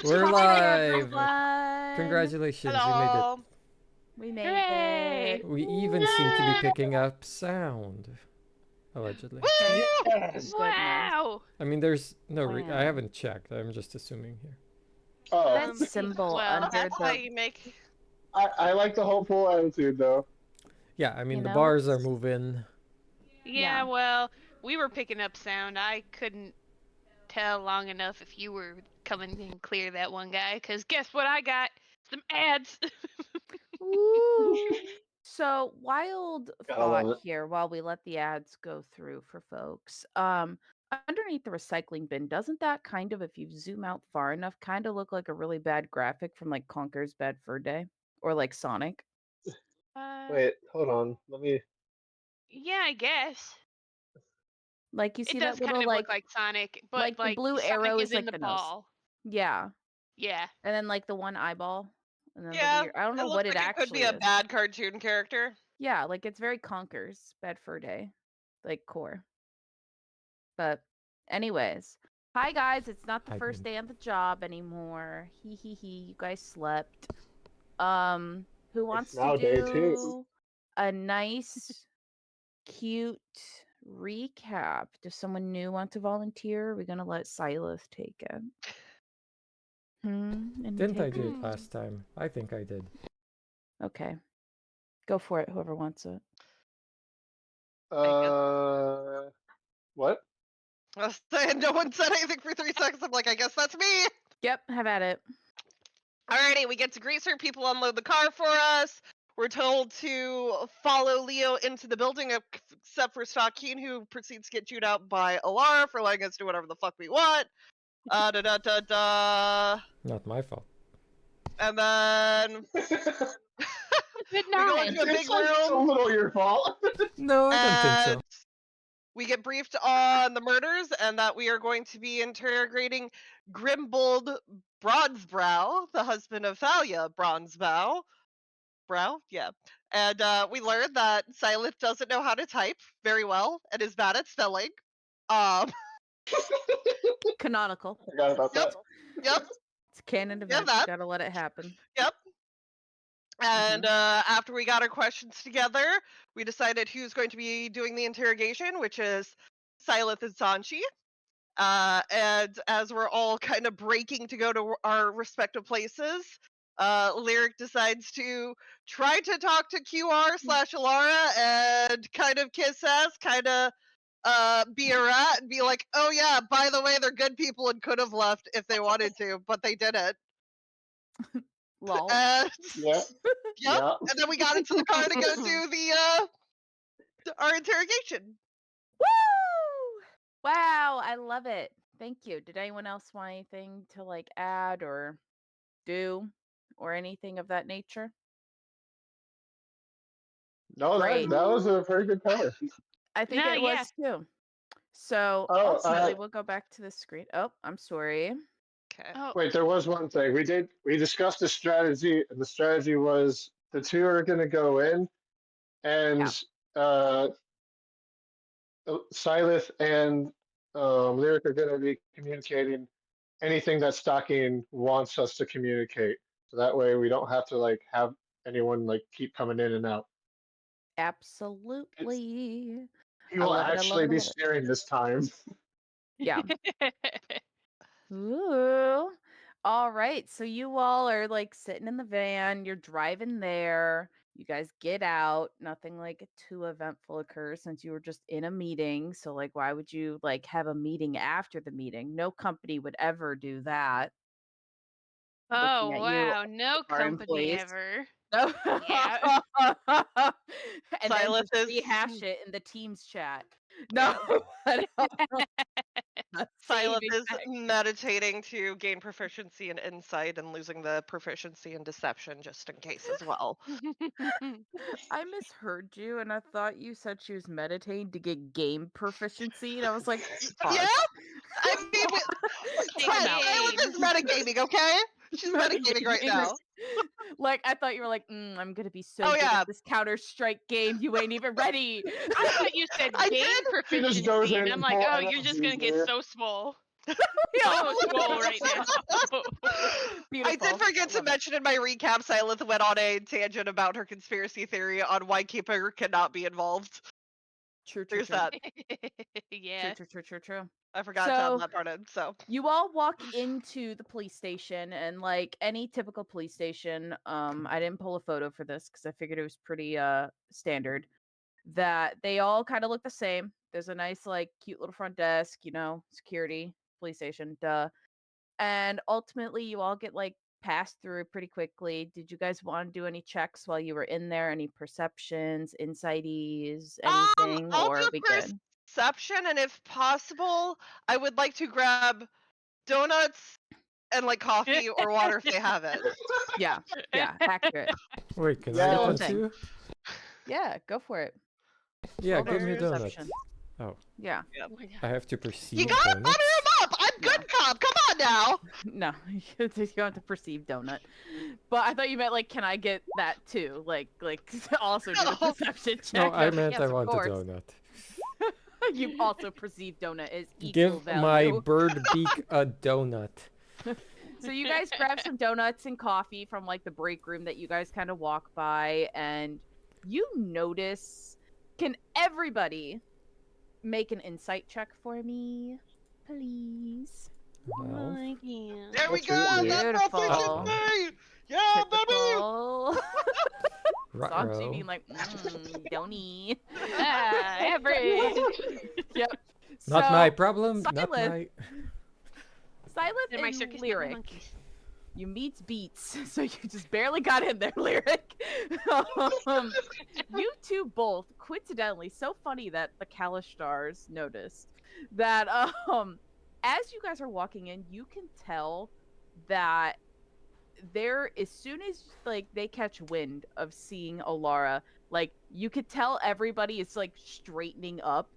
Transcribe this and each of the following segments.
We're Hi, live. everyone. Congratulations, Hello. We made Hooray! it. you made it. We even seem to be picking up sound. Allegedly. Thank Yes. goodness. Wow. I mean, there's no. I Wow. haven't checked. I'm just assuming here. Oh, That symbol well, under that's why the, you make. I like the hopeful attitude though. Yeah, I mean You the know, bars are it's- moving. Yeah, Yeah. well, we were picking up sound. I couldn't tell long enough if you were coming in clear that one guy, because guess what I got? Some ads. Ooh. So wild Gotta thought love it. here while we let the ads go through for folks. Underneath the recycling bin, doesn't that kind of, if you zoom out far enough, kind of look like a really bad graphic from like Conker's Bad Fur Day or like Sonic? Wait, hold on. Let me. Yeah, I guess. Like you It see does that little kind of look like Sonic, but like the blue arrow Sonic is is in like the the nose. ball. Yeah. Yeah. And then like the one eyeball and then the Yeah, weird I don't it know looks what it like it could be actually a is. bad cartoon character. Yeah, like it's very Conker's Bad Fur Day, like core. But anyways, hi guys, it's not the Hi, first Ben. day on the job anymore. Hee. You guys slept. Who wants It's now to day 2. do a nice, cute recap? Does someone new want to volunteer? We're gonna let Silas take it. Any Didn't I do takers? it last time? I think I did. Okay, go for it. Whoever wants it. What? I was saying no one said anything for 3 seconds. I'm like, I guess that's me. Yep, have at it. Alrighty, we get to Greasor. People unload the car for us. We're told to follow Leo into the building, except for Stockeen, who proceeds to get chewed out by Alara for letting us do whatever the fuck we want. Da da da da. Not my fault. And then But we not. go into a big It's like a room. little your fault. No, I don't think so. And we get briefed on the murders and that we are going to be interrogating Grimbold Bronzebrow, the husband of Thalia Bronzebow. Yeah. And we learned that Silith doesn't know how to type very well and is bad at spelling. Um, Canonical. Forgot about yep, that. yep, It's a canon yeah, event. that, Gotta let it happen. yep. And after we got our questions together, we decided who's going to be doing the interrogation, which is Silith and Sanchi. And as we're all kind of breaking to go to our respective places, Lyric decides to try to talk to QR/Alara and kind of kiss ass, kind of be a rat and be like, oh yeah, by the way, they're good people and could have left if they wanted to, but they didn't. Lol. And Yeah. yep. Yeah. And then we got into the car to go do the our interrogation. Woo! Wow, I love it. Thank you. Did anyone else want anything to like add or do or anything of that nature? No, Great. that was a very good color. I think No, it yeah. was too. So Oh, ultimately, we'll go back to the screen. Oh, I'm sorry. Okay. Oh, Wait, there was one thing. We discussed the strategy, and the strategy was the 2 are going to go in, and uh, Silith and Lyric are going to be communicating anything that Stocking wants us to communicate. So that way we don't have to like have anyone like keep coming in and out. Absolutely. He I will love it. I love actually it. I be love it. steering this time. Yeah. Ooh. All right. So you all are like sitting in the van, you're driving there. You guys get out. Nothing like too eventful occurs since you were just in a meeting. So like why would you like have a meeting after the meeting? No company would ever do that. oh Looking at you, wow. No our company employees. ever. No. Yeah. And then Silas just is rehash it in the Teams chat. No. but, Silas saving is that. meditating to gain proficiency in insight and losing the proficiency in deception just in case as well. I misheard you, and I thought you said she was meditating to get game proficiency, and I was like, Yeah, pause. I mean, Time out. Silas is metagaming, okay? She's metagaming right Metagaming. now. Like I thought you were like, I'm gonna be so Oh good yeah, at this Counter Strike game. You ain't even ready. I thought you said I game did. She just goes proficiency, in and I'm and like, full oh, you're just energy gonna get gear. so small. Almost full right now. Beautiful. I did forget to Love it. mention in my recap, Silith went on a tangent about her conspiracy theory on why Keeper cannot be involved. True. There's that. Yeah. True. I forgot to So- add that part in. So You all walk into the police station, and like any typical police station, I didn't pull a photo for this because I figured it was pretty standard. That they all kind of look the same. There's a nice, like, cute little front desk, security, police station, duh. And ultimately, you all get like passed through pretty quickly. Did you guys want to do any checks while you were in there? Any perceptions, insighties, anything, I'll or do we good? perception, and if possible, I would like to grab donuts and like coffee or water if they have it. Yeah, accurate. Wait, can I Yeah. get Still a one thing. too? Yeah, go for it. Yeah, Roll give those me a donut. perception. Oh, Yeah. Oh my God. I have to perceive You gotta donuts. butter him up! I'm good cop, come on now! No, you don't have to perceive donut. But I thought you meant like, can I get that too? Like also do the No. perception check. No, I was like, meant yes, I of want a course. donut. You also perceive donut as equal Give value. my bird beak a donut. So you guys grab some donuts and coffee from like the break room that you guys kind of walk by, and you notice. Can everybody make an insight check for me, please? Well, There we That's go! it, That's my freaking Beautiful. thing! Yeah, baby! Typical. Sanchi ruh-roh. being like, donny. Ah, average. Yep. Not my So, problem. Not Silent. my. Silent They're my and circus, not my Lyric. monkeys. You meets beats, so you just barely got in there, Lyric. You two both, coincidentally, so funny that the Kalistars noticed that as you guys are walking in, you can tell that there, as soon as like they catch wind of seeing Alara, like you could tell everybody is like straightening up,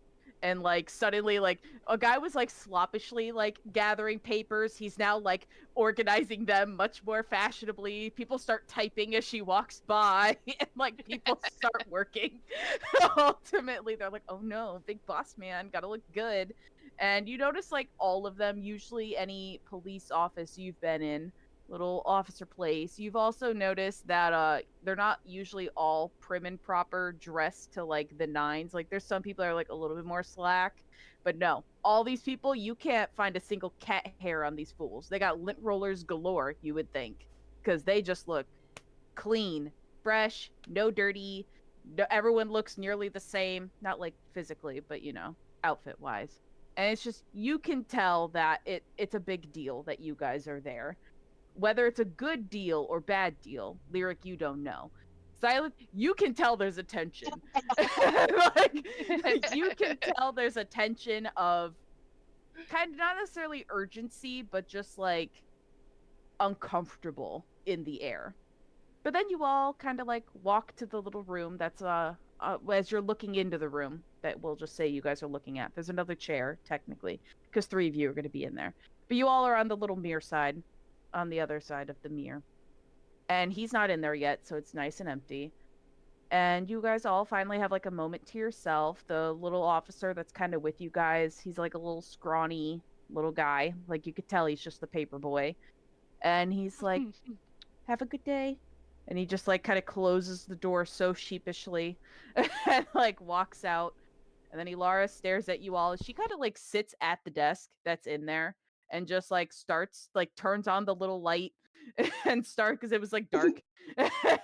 and like suddenly like a guy was like sloppishly like gathering papers, he's now like organizing them much more fashionably. People start typing as she walks by and like people start working. Ultimately they're like, oh no, big boss man, gotta look good. And you notice like all of them, usually any police office you've been in, little officer place. You've also noticed that they're not usually all prim and proper dressed to like the nines. Like there's some people that are like a little bit more slack, but no. All these people, you can't find a single cat hair on these fools. They got lint rollers galore, you would think, because they just look clean, fresh, no dirty. No, everyone looks nearly the same, not like physically, but outfit wise. And it's just, you can tell that it's a big deal that you guys are there. Whether it's a good deal or bad deal, Lyric, you don't know. Silent, you can tell there's a tension. Like, you can tell there's a tension of kind of not necessarily urgency, but just like uncomfortable in the air. But then you all kind of like walk to the little room that's as you're looking into the room that we'll just say you guys are looking at. There's another chair technically because 3 of you are going to be in there. But you all are on the little mirror side, on the other side of the mirror. And he's not in there yet, so it's nice and empty. And you guys all finally have like a moment to yourself. The little officer that's kind of with you guys, he's like a little scrawny little guy. Like you could tell he's just the paper boy. And he's like, have a good day. And he just like kind of closes the door so sheepishly and like walks out. And then Ilara stares at you all. She kind of like sits at the desk that's in there and just like starts like turns on the little light and start because it was like dark.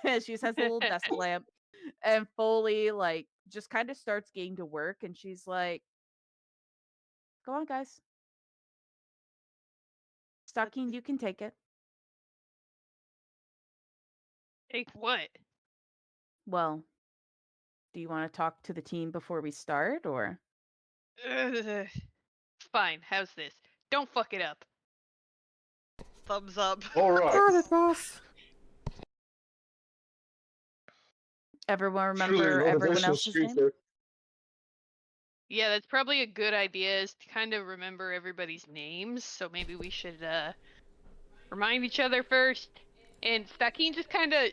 She just has a little desk lamp and fully like just kind of starts getting to work. And she's like, go on, guys. Stocking, you can take it. Take what? Well, do you want to talk to the team before we start, or? Ugh. Fine, how's this? Don't fuck it up. Thumbs up. All right. Got it, boss. Everyone Truly remember everyone motivational else's name? speaker. Yeah, that's probably a good idea is to kind of remember everybody's names, so maybe we should remind each other first. And Stakin just kind of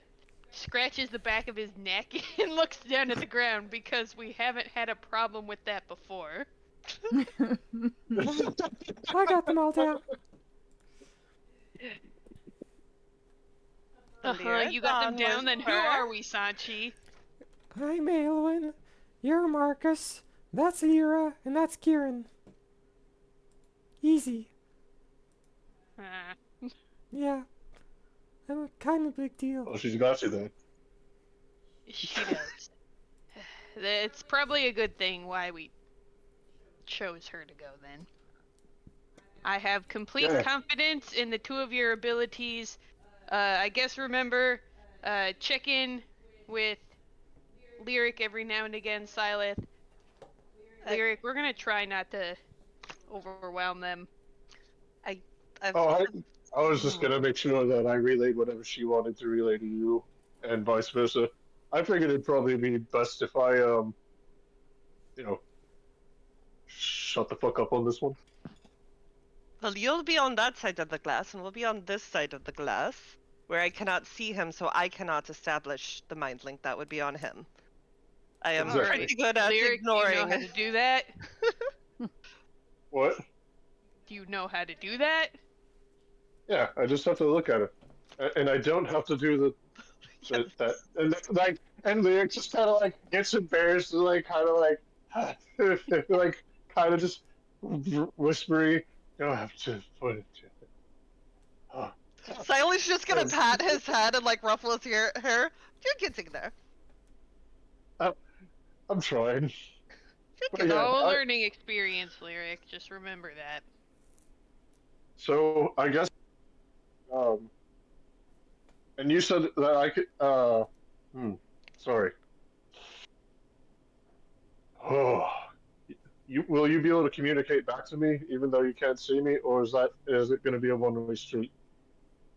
scratches the back of his neck and looks down at the ground because we haven't had a problem with that before. I got them all down. You got them Liaison down. Then who whisper. are we, Sanchi? I'm Aelwyn. You're Marcus. That's Lyra, and that's Kieran. Easy. Yeah. I'm a kind of big deal. Oh, she's got you then. She does. It's probably a good thing why we chose her to go then. I have complete Yeah. confidence in the two of your abilities. I guess remember, check in with Lyric every now and again, Silith. Lyric, we're gonna try not to overwhelm them. I've, Oh, I was just gonna make sure that I relayed whatever she wanted to relay to you, and vice versa. I figured it'd probably be best if I, you know, shut the fuck up on this one. Well, you'll be on that side of the glass, and we'll be on this side of the glass, where I cannot see him, so I cannot establish the mind link that would be on him. I am Exactly. pretty good at Lyric, ignoring. do you know how to do that? What? Do you know how to do that? Yeah, I just have to look at it, and I don't have to do that, and like, and Lyric just kind of like gets embarrassed, and like kind of like, like kind of just whispery. You don't have to put it. Oh. Silas just gonna pat his head and like ruffle his hair. You're getting there. I'm trying. But No yeah, learning experience, Lyric. Just remember that. so I guess, and you said that I could, sorry. Oh, will you be able to communicate back to me even though you can't see me, or is it going to be a one-way street?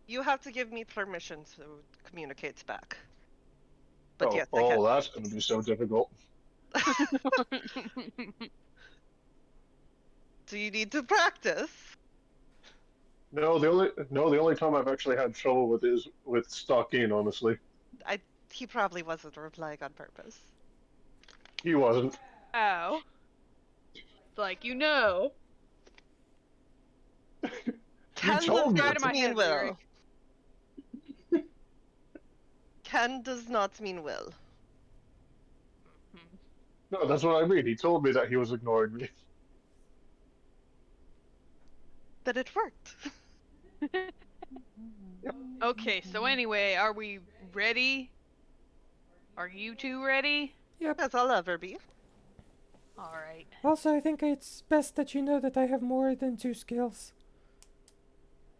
You have to give me permission to communicate back. But Oh, yes, I can. that's going to be so difficult. Do you need to practice? No, the only time I've actually had trouble with is with stalking. Honestly, He probably wasn't replying on purpose. he wasn't. Ow. Like, you know. Ken told does me. not Out of my mean head, will. Ken does not mean will. No, that's what I mean. He told me that he was ignoring me. But it worked. Okay, so anyway, are we ready? Are you two ready? Yep. As I'll ever be. Alright. Also, I think it's best that you know that I have more than 2 skills.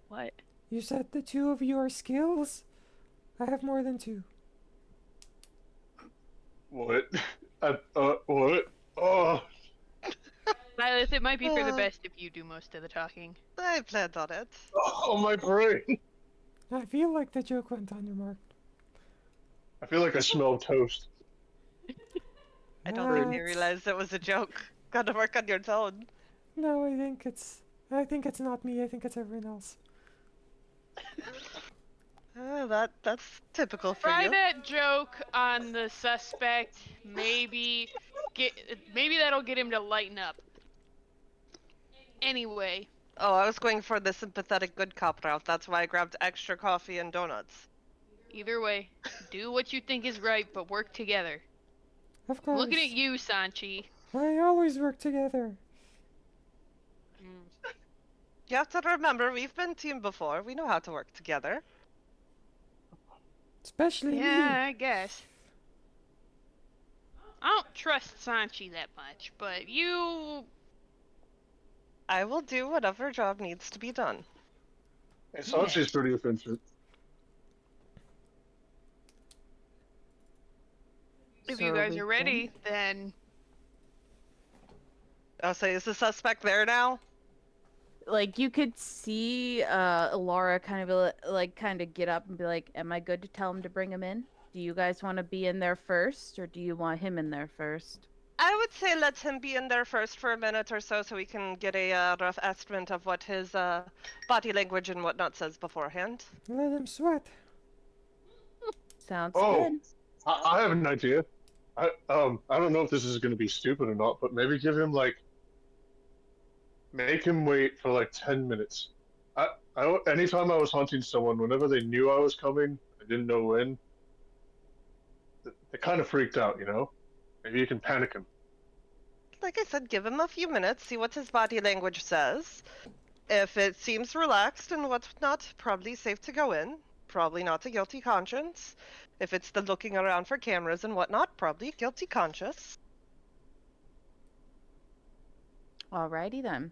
What? You said the 2 of you are skills? I have more than 2. What? What? Oh. Silas, it might be for the best if you do most of the talking. I planned on it. Oh, my brain. I feel like the joke went on your mark. I feel like I smell toast. I don't think you realized it was a joke. Gotta work on your tone. No, I think it's not me. I think it's everyone else. That's typical for Try you. that joke on the suspect. Maybe that'll get him to lighten up. Anyway. Oh, I was going for the sympathetic good cop route. That's why I grabbed extra coffee and donuts. Either way, do what you think is right, but work together. Of course. Looking at you, Sanchi. I always work together. You have to remember, we've been team before. We know how to work together. Especially Yeah, I guess. I don't trust Sanchi that much, but you... I will do whatever job needs to be done. Hey, Sanchi's pretty offensive. If you guys are ready, then... I'll say, is the suspect there now? Like, you could see Laura kind of get up and be like, am I good to tell him to bring him in? Do you guys want to be in there first, or do you want him in there first? I would say let him be in there first for a minute or so we can get a rough estimate of what his body language and whatnot says beforehand. Let him sweat. Sounds Oh, good. I have an idea. I don't know if this is going to be stupid or not, but maybe give him like make him wait for like 10 minutes. Anytime I was hunting someone, whenever they knew I was coming, I didn't know when, they kind of freaked out, you know? Maybe you can panic him. Like I said, give him a few minutes, see what his body language says. If it seems relaxed and whatnot, probably safe to go in. Probably not a guilty conscience. If it's the looking around for cameras and whatnot, probably guilty conscious. Alrighty then.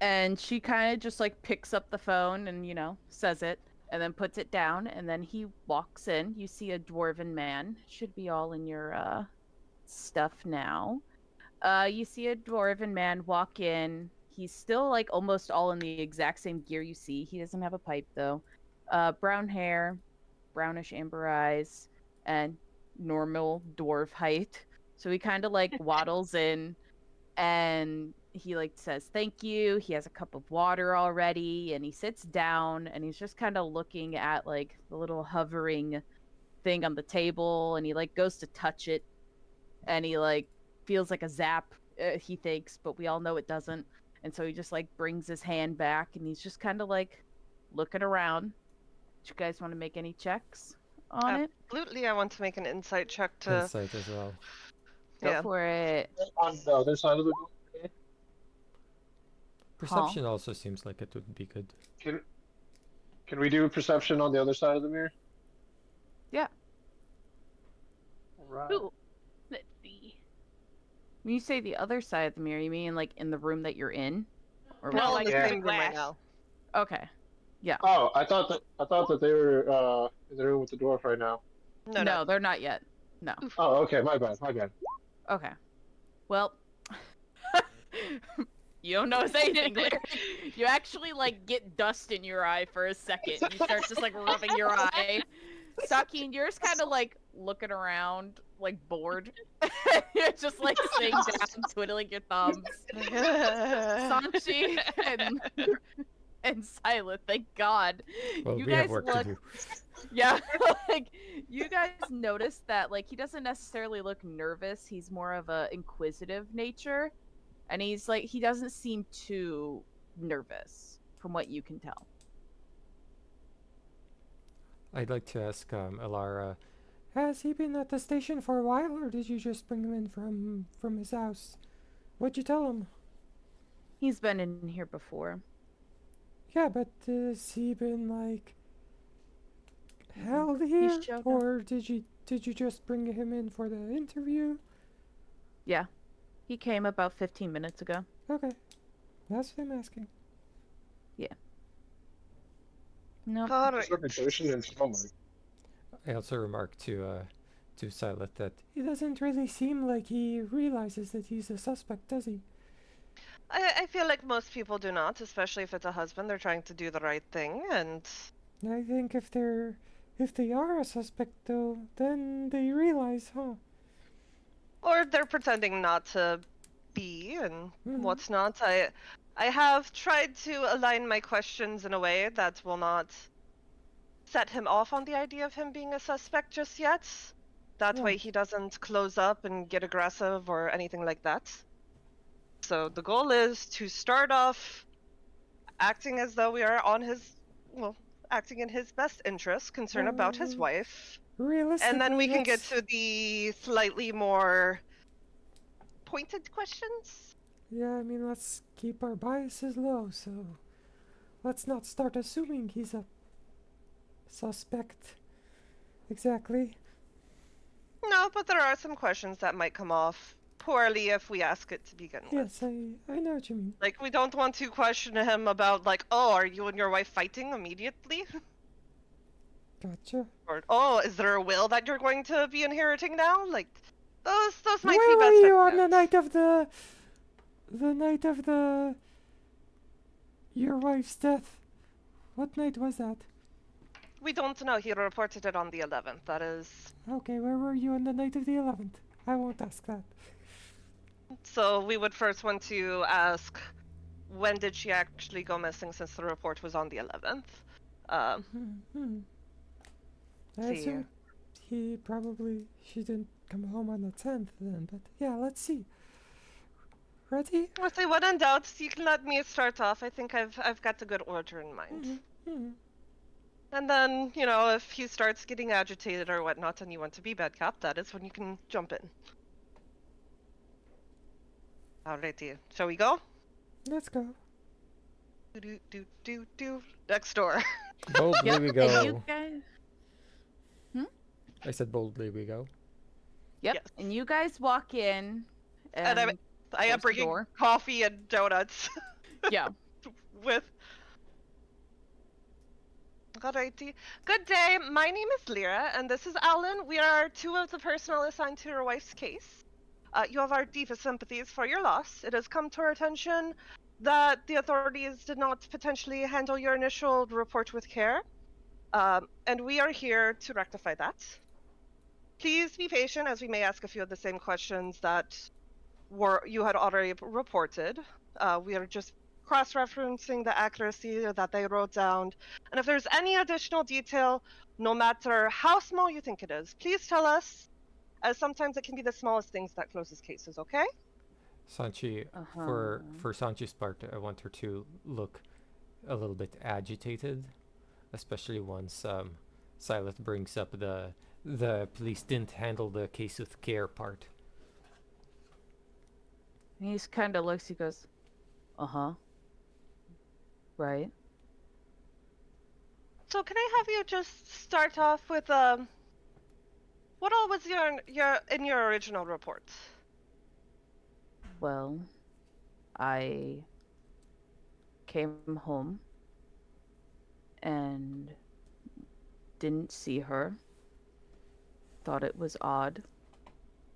And she kind of just like picks up the phone and, says it and then puts it down. And then he walks in. You see a dwarven man. Should be all in your stuff now. You see a dwarven man walk in. He's still like almost all in the exact same gear you see. He doesn't have a pipe though. Brown hair, brownish amber eyes, and normal dwarf height. So he kind of like waddles in and he like says thank you. He has a cup of water already and he sits down and he's just kind of looking at like the little hovering thing on the table and he like goes to touch it and he like feels like a zap, he thinks, but we all know it doesn't. And so he just like brings his hand back and he's just kind of like looking around. Do you guys want to make any checks on it? Absolutely, I want to make an insight check to. Insight as well. Go Yeah. for it. On the other side of the door. Perception also seems like it would be good. Can we do perception on the other side of the mirror? Yeah. Right. Ooh. Let's see. When you say the other side of the mirror, you mean like in the room that you're in? Or We're all in the like same the room right glass. now. Okay. Yeah. Oh, I thought that they were in the room with the dwarf right now. No, they're not yet. No. Oh, okay, my bad. Okay. Well, you don't notice anything, Larry. You actually like get dust in your eye for a second. You start just like rubbing your eye. Sakin, you're just kind of like looking around, like bored. You're just like sitting down, twiddling your thumbs. Sanchi and Silent, thank God. Well, You we have guys work look. to do. Yeah, like you guys notice that like he doesn't necessarily look nervous. He's more of a inquisitive nature, and he's like he doesn't seem too nervous from what you can tell. I'd like to ask Elara, has he been at the station for a while, or did you just bring him in from his house? What'd you tell him? He's been in here before. Yeah, but has he been like held here, showed up. or did you just bring him in for the interview? Yeah, he came about 15 minutes ago. Okay, that's what I'm asking. No, Alright. Reputation and stomach. I also remarked to Silet that he doesn't really seem like he realizes that he's a suspect, does he? I feel like most people do not, especially if it's a husband. They're trying to do the right thing, and I think if they are a suspect though, then they realize, huh? or they're pretending not to be, and Mhm. what's not. I have tried to align my questions in a way that will not set him off on the idea of him being a suspect just yet. That way Right. he doesn't close up and get aggressive or anything like that. So the goal is to start off acting as though we are on his, well, acting in his best interest, concern about his wife. Realistically, And then we can get let's- to the slightly more pointed questions. Yeah, I mean, let's keep our biases low, so let's not start assuming he's a suspect. Exactly. No, but there are some questions that might come off poorly if we ask it to begin with. Yes, I know what you mean. Like, we don't want to question him about, like, oh, are you and your wife fighting immediately? Gotcha. Or, oh, is there a will that you're going to be inheriting now? Like, those might Where be were best you on the notes. night of the your wife's death? What night was that? We don't know. He reported it on the 11th. That is. Okay, where were you on the night of the 11th? I won't ask that. So we would first want to ask, when did she actually go missing, since the report was on the 11th? I See. assume she didn't come home on the 10th then, but yeah, let's see. Ready? Well, say when in doubt, you can let me start off. I think I've got a good order in mind. Mm-hmm. And then, you know, if he starts getting agitated or whatnot and you want to be bad cop, that is when you can jump in. Alrighty. Shall we go? Let's go. Do. Next door. Boldly Yep. we And go. you guys. I said boldly we go. Yep. Yes. And you guys walk in, And I and am close the bringing door. coffee and donuts Yeah. with. Alrighty. Good day. My name is Lyra, and this is Alan. We are two of the personnel assigned to your wife's case. You have our deepest sympathies for your loss. It has come to our attention that the authorities did not potentially handle your initial report with care, and we are here to rectify that. Please be patient, as we may ask a few of the same questions that you had already reported. We are just cross-referencing the accuracy that they wrote down, and if there's any additional detail, no matter how small you think it is, please tell us, as sometimes it can be the smallest things that closes cases, okay? Sanchi, Uh-huh. for Sanchi's part, I want her to look a little bit agitated, especially once Silas brings up the police didn't handle the case with care part. And he kind of looks. He goes, "Uh-huh. Right." So can I have you just start off with what all was in your original report? Well, I came home and didn't see her. Thought it was odd.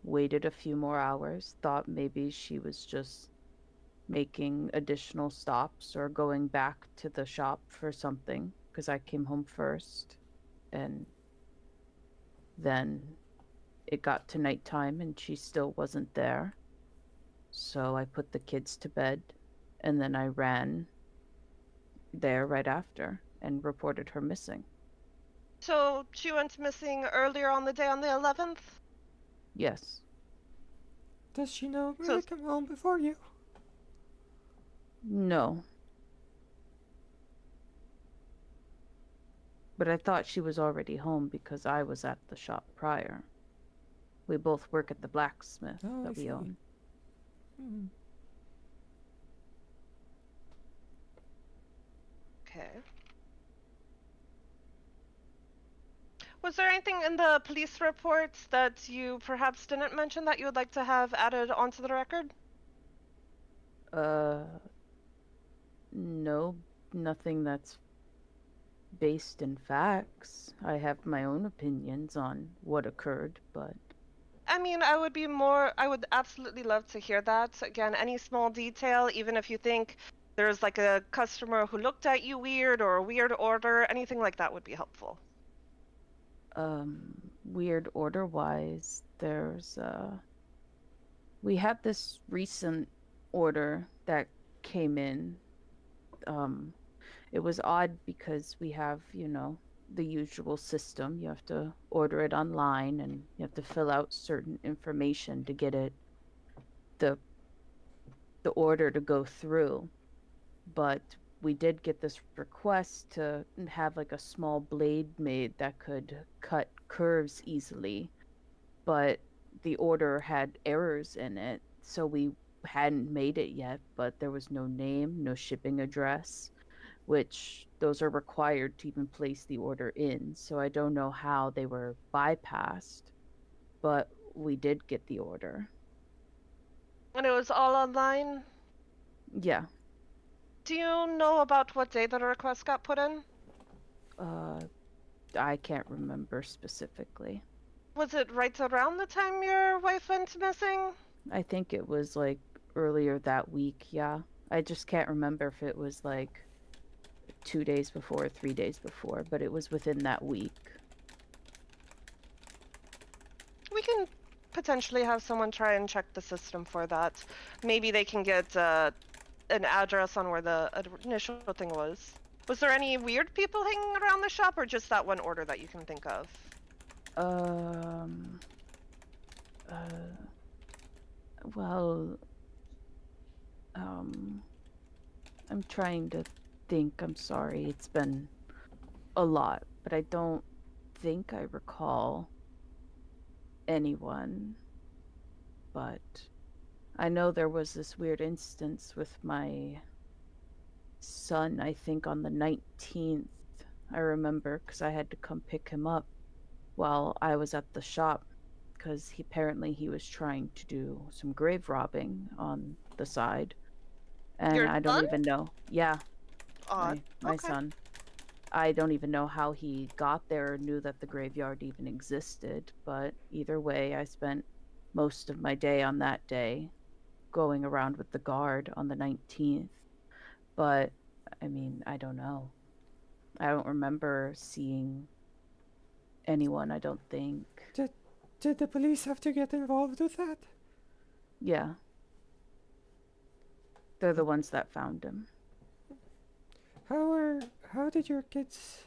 Waited a few more hours. Thought maybe she was just making additional stops or going back to the shop for something because I came home first. And then it got to nighttime and she still wasn't there. So I put the kids to bed and then I ran there right after and reported her missing. So she went missing earlier on the day on the 11th? Yes. Does she know So I come home before you? No. But I thought she was already home because I was at the shop prior. We both work at the blacksmith Oh, I that we see. own. Hmm. Okay. Was there anything in the police reports that you perhaps didn't mention that you would like to have added onto the record? No, nothing that's based in facts. I have my own opinions on what occurred, but I mean, I would absolutely love to hear that. Again, any small detail, even if you think there's like a customer who looked at you weird or a weird order, anything like that would be helpful. weird order wise, we had this recent order that came in. It was odd because we have, the usual system. You have to order it online and you have to fill out certain information to get it the order to go through. But we did get this request to have like a small blade made that could cut curves easily, but the order had errors in it, so we hadn't made it yet, but there was no name, no shipping address, which those are required to even place the order in. So I don't know how they were bypassed, but we did get the order. And it was all online. Yeah. Do you know about what day the request got put in? I can't remember specifically. Was it right around the time your wife went missing? I think it was like earlier that week, yeah. I just can't remember if it was like 2 days before or 3 days before, but it was within that week. We can potentially have someone try and check the system for that. Maybe they can get an address on where the initial thing was. Was there any weird people hanging around the shop, or just that one order that you can think of? Well, I'm trying to think. I'm sorry. It's been a lot, but I don't think I recall anyone. But I know there was this weird instance with my son, I think on the 19th. I remember because I had to come pick him up while I was at the shop because he was trying to do some grave robbing on the side. And Your I don't son? even know. Yeah, Odd. my Okay. son. I don't even know how he got there or knew that the graveyard even existed, but either way, I spent most of my day on that day going around with the guard on the 19th. But I mean, I don't know. I don't remember seeing anyone, I don't think. Did the police have to get involved with that? Yeah, they're the ones that found him. How did your kids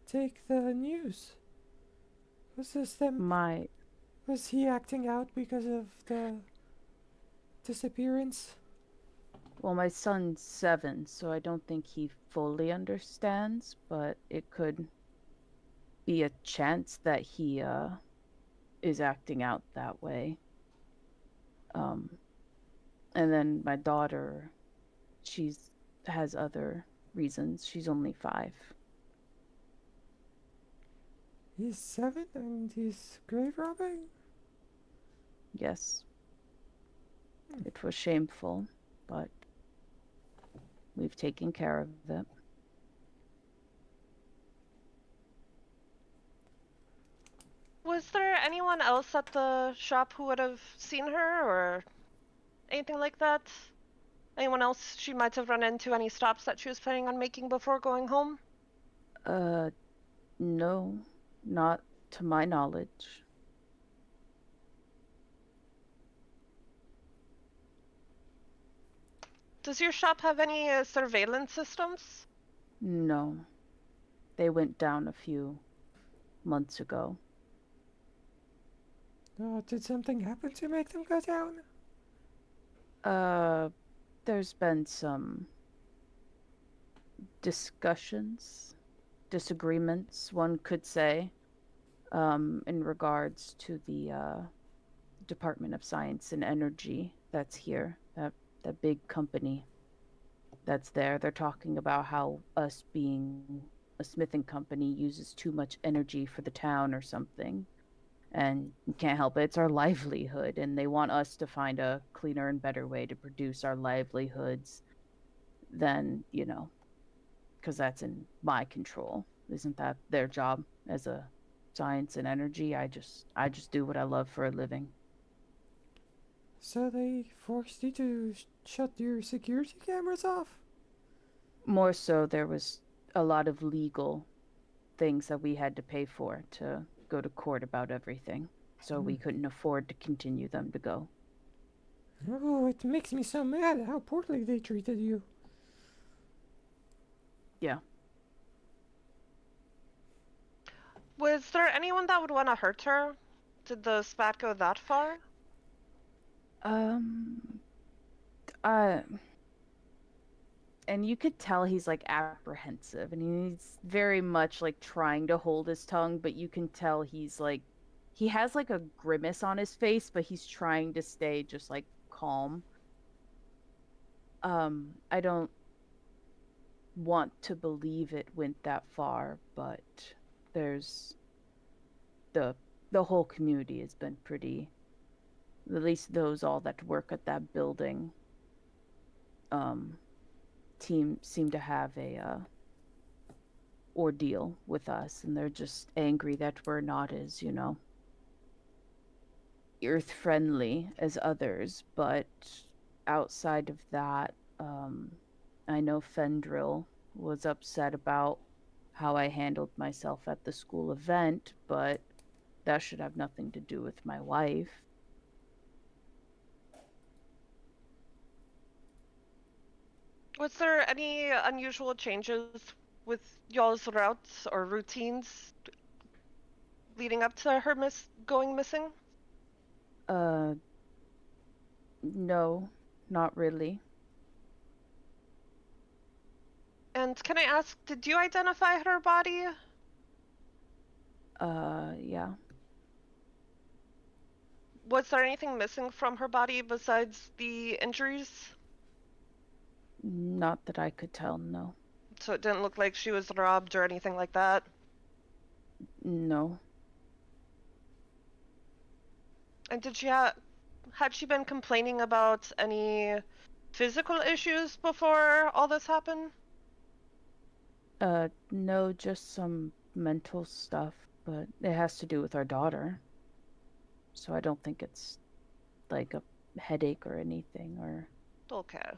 take the news? Was this them? My Was he acting out because of the disappearance? Well, my son's 7, so I don't think he fully understands, but it could be a chance that he is acting out that way. Um and then my daughter, she's has other reasons. She's only 5. He's 7 and he's grave robbing? Yes. It was shameful, but we've taken care of it. Was there anyone else at the shop who would have seen her or anything like that? Anyone else she might have run into? Any stops that she was planning on making before going home? No, not to my knowledge. Does your shop have any surveillance systems? No. They went down a few months ago. Oh, did something happen to make them go down? There's been some disagreements, one could say, in regards to the Department of Science and Energy that's here, that big company that's there. They're talking about how us being a smithing company uses too much energy for the town or something. And we can't help it. It's our livelihood, and they want us to find a cleaner and better way to produce our livelihoods than, because that's in my control. Isn't that their job as a science and energy? I just do what I love for a living. So they forced you to shut your security cameras off? More so, there was a lot of legal things that we had to pay for to go to court about everything. So we couldn't afford to continue them to go. Oh, it makes me so mad how poorly they treated you. Yeah. Was there anyone that would want to hurt her? Did the spat go that far? Um, uh, and you could tell he's like apprehensive and he's very much like trying to hold his tongue, but you can tell he's like, he has like a grimace on his face, but he's trying to stay just like calm. I don't want to believe it went that far, but there's the the whole community has been pretty, at least those all that work at that building um team seem to have a ordeal with us, and they're just angry that we're not as, earth friendly as others. But outside of that, I know Fendril was upset about how I handled myself at the school event, but that should have nothing to do with my wife. Was there any unusual changes with y'all's routes or routines leading up to her going missing? Uh, no, not really. And can I ask, did you identify her body? Yeah. Was there anything missing from her body besides the injuries? Not that I could tell, no. So it didn't look like she was robbed or anything like that? No. And had she been complaining about any physical issues before all this happened? No, just some mental stuff, but it has to do with our daughter. So I don't think it's like a headache or anything, or Okay.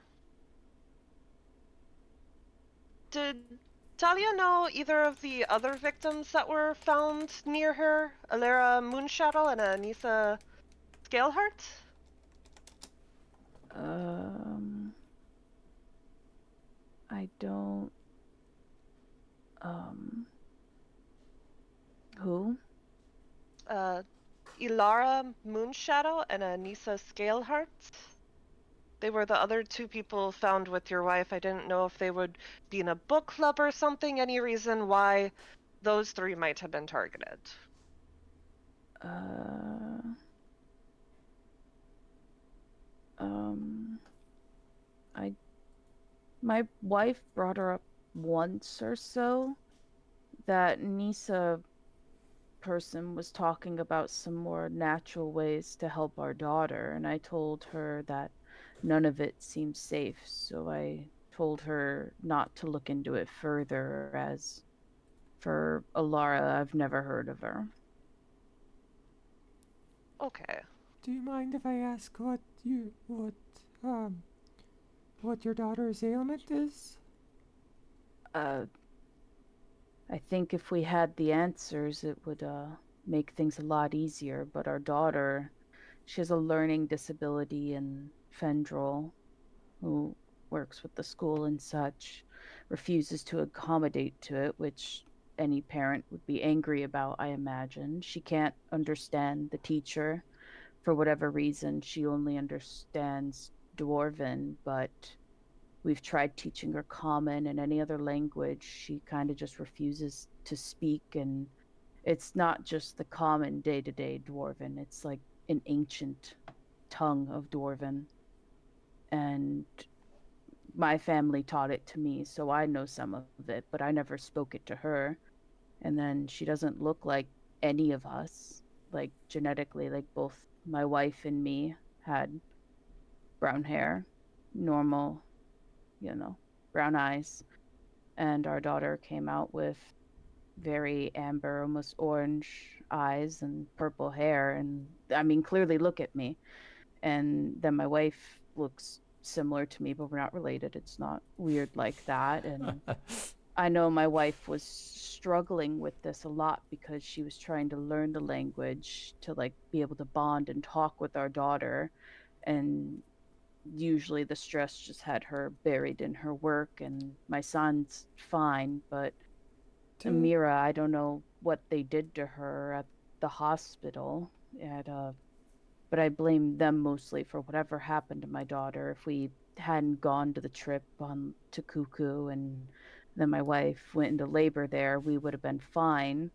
Did Talia know either of the other victims that were found near her? Alera Moonshadow and Anissa Scaleheart? um I don't um who? Ilara Moonshadow and Anissa Scaleheart? They were the other two people found with your wife. I didn't know if they would be in a book club or something, any reason why those three might have been targeted. Uh um I my wife brought her up once or so. That Nisa person was talking about some more natural ways to help our daughter, and I told her that none of it seemed safe, so I told her not to look into it further. As for Alara, I've never heard of her. Okay. Do you mind if I ask um what your daughter's ailment is? uh I think if we had the answers it would make things a lot easier, but our daughter, she has a learning disability in Fendril, who works with the school and such, refuses to accommodate to it, which any parent would be angry about, I imagine. She can't understand the teacher. For whatever reason, she only understands Dwarven, but we've tried teaching her Common and any other language. She kind of just refuses to speak, and it's not just the common day to day Dwarven, it's like an ancient tongue of Dwarven. And my family taught it to me, so I know some of it, but I never spoke it to her. And then she doesn't look like any of us, like genetically, like both my wife and me had brown hair, normal, you know, brown eyes. And our daughter came out with very amber, almost orange eyes and purple hair. And I mean, clearly look at me. And then my wife looks similar to me, but we're not related. It's not weird like that. And I know my wife was struggling with this a lot because she was trying to learn the language to like be able to bond and talk with our daughter. And usually the stress just had her buried in her work. And my son's fine, but To Amira, I don't know what they did to her at the hospital. At But I blame them mostly for whatever happened to my daughter. If we hadn't gone to the trip on to Cuckoo and then my wife went into labor there, we would have been fine.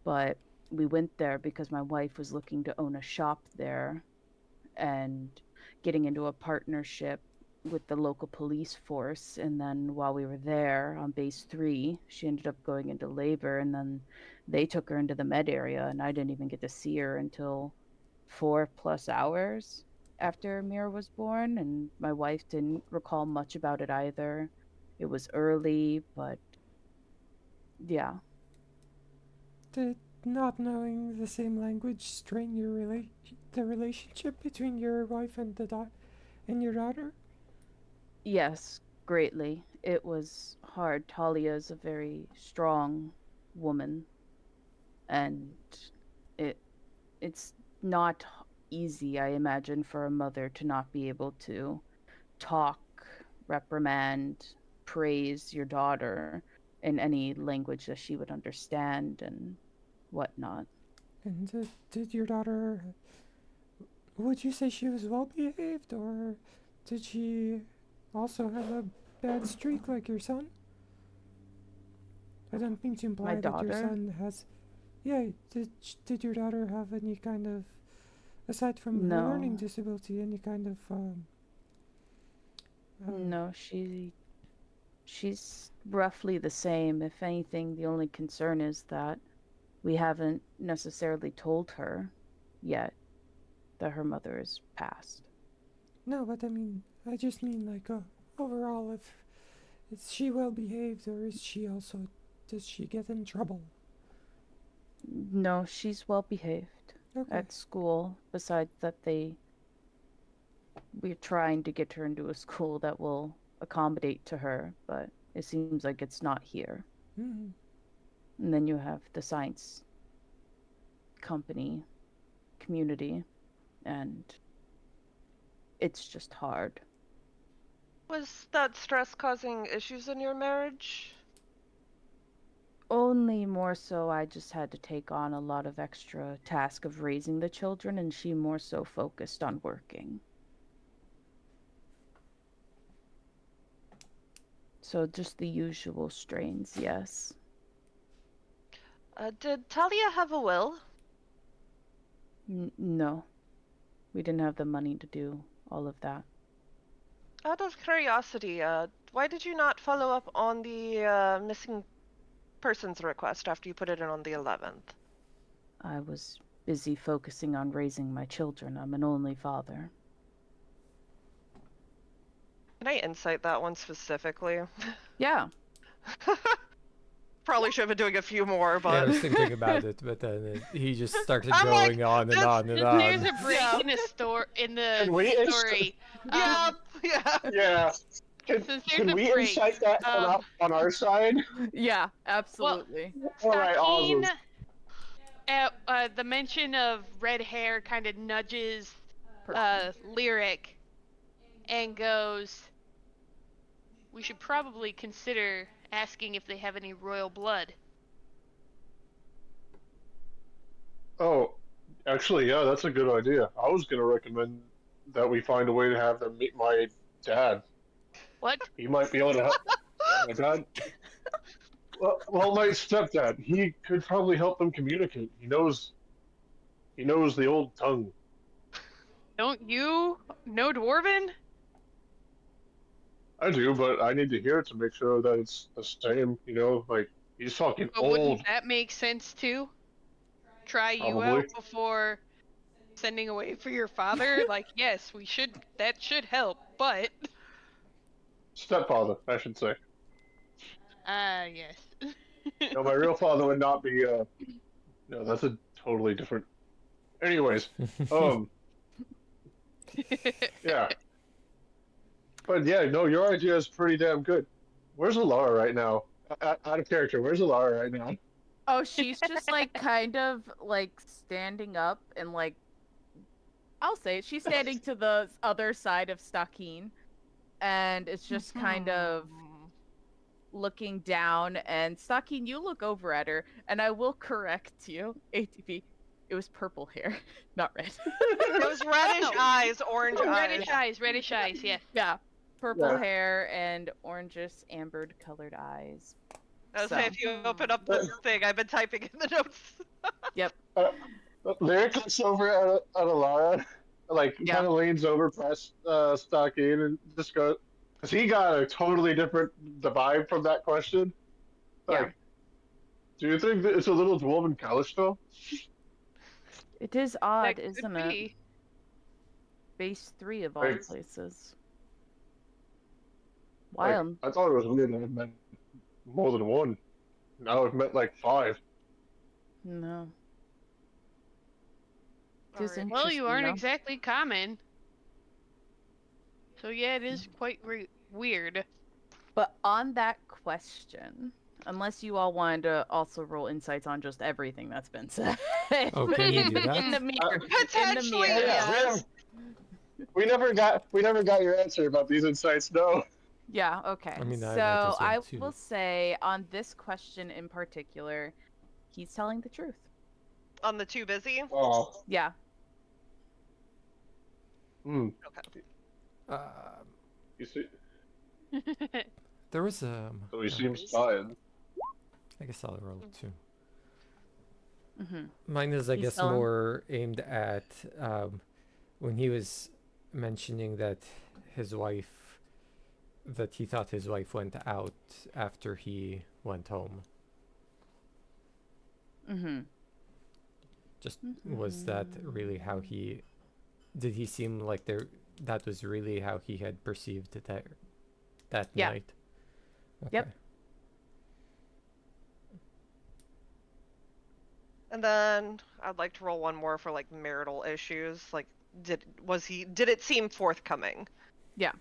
But we went there because my wife was looking to own a shop there and getting into a partnership with the local police force. And then while we were there on base 3, she ended up going into labor, and then they took her into the med area, and I didn't even get to see her until 4+ hours after Mira was born. And my wife didn't recall much about it either. It was early, but yeah. did not knowing the same language strain the relationship between your wife and and your daughter? Yes, greatly. It was hard. Talia is a very strong woman, and it it's not easy, I imagine, for a mother to not be able to talk, reprimand, praise your daughter in any language that she would understand and whatnot. And did your daughter? Would you say she was well behaved, or did she also have a bad streak like your son? I don't mean to imply My that your daughter? son has. Yeah, did your daughter have any kind of, aside from her learning No. disability, any kind of No, she's roughly the same. If anything, the only concern is that we haven't necessarily told her yet that her mother is passed. No, but I mean, I just mean like overall, if is she well behaved or is she also, does she get in trouble? No, she's well behaved Okay. at school. Besides that, we're trying to get her into a school that will accommodate to her, but it seems like it's not here. Mm-hmm. And then you have the science company community, and it's just hard. Was that stress causing issues in your marriage? Only more so I just had to take on a lot of extra task of raising the children, and she more so focused on working. So just the usual strains, yes. Did Talia have a will? No, we didn't have the money to do all of that. Out of curiosity, why did you not follow up on the missing persons request after you put it in on the 11th? I was busy focusing on raising my children. I'm an only father. Can I insight that one specifically? Yeah. Probably should have been doing a few more, Yeah, I but was thinking about it, but then he just started I'm like, going on and this- on and There's on. a break Yeah. in the store in the Can we story. yeah, yeah. Yeah. Can, Since there's can a we break, incite that on our side? Yeah, well, absolutely. All right, Stakeen, awesome. the mention of red hair kind of nudges Lyric and goes, "We should probably consider asking if they have any royal blood." Oh, actually, yeah, that's a good idea. I was gonna recommend that we find a way to have them meet my dad. What? He might be able to help. My dad. Well, my stepdad. He could probably help them communicate. He knows. He knows the old tongue. Don't you know Dwarven? I do, but I need to hear it to make sure that it's the same. You know, like he's talking But wouldn't old, that make sense too? Try you probably. out before sending away for your father? Like, yes, we should. That should help, but. Stepfather, I should say. Yes. No, my real father would not be. No, that's a totally different. Anyways, um, yeah. But yeah, no, your idea is pretty damn good. Where's Alara right now? Out of character, where's Alara right now? Oh, she's just like kind of like standing up and like I'll say it, she's standing to the other side of Stakeen, and it's just kind of looking down. And Stakeen, you look over at her, and I will correct you, ATP. It was purple hair, not red. It was reddish eyes, orange eyes. Reddish eyes, yes. Yeah, purple Yeah. hair and orangish ambered colored eyes. I was So. saying, if you open up the thing, I've been typing in the notes. Yep. Lyric looks over at Alara, like Yeah. kind of leans over past Stockade and just goes, because he got a totally different vibe from that question. Like, Yeah. do you think that it's a little dwarven Callisto? It is odd, That could isn't it? be. Base 3 of all Right. places. Like, Wild. I thought it was weird that it meant more than one. Now it meant like 5. No. It is Alright. Well, you interesting, aren't though. exactly common. So yeah, it is quite weird. But on that question, unless you all wanted to also roll insights on just everything that's been said. Oh, can you do that? In the mirror. Potentially, mirror. yes. We never got your answer about these insights. No. Yeah, okay. I mean, I might so as well, I too. will say on this question in particular, he's telling the truth. On the too busy. Oh. Yeah. Hmm. Okay. You see, There was so he seems tired. I guess I'll roll 2. Mm-hmm. Mine is, I He's guess, telling- more aimed at when he was mentioning that he thought his wife went out after he went home. Mm-hmm. Just was that really how he did he seem like that was really how he had perceived that Yeah. night? Okay. Yep. And then I'd like to roll one more for like marital issues. Like, did it seem forthcoming? Yeah.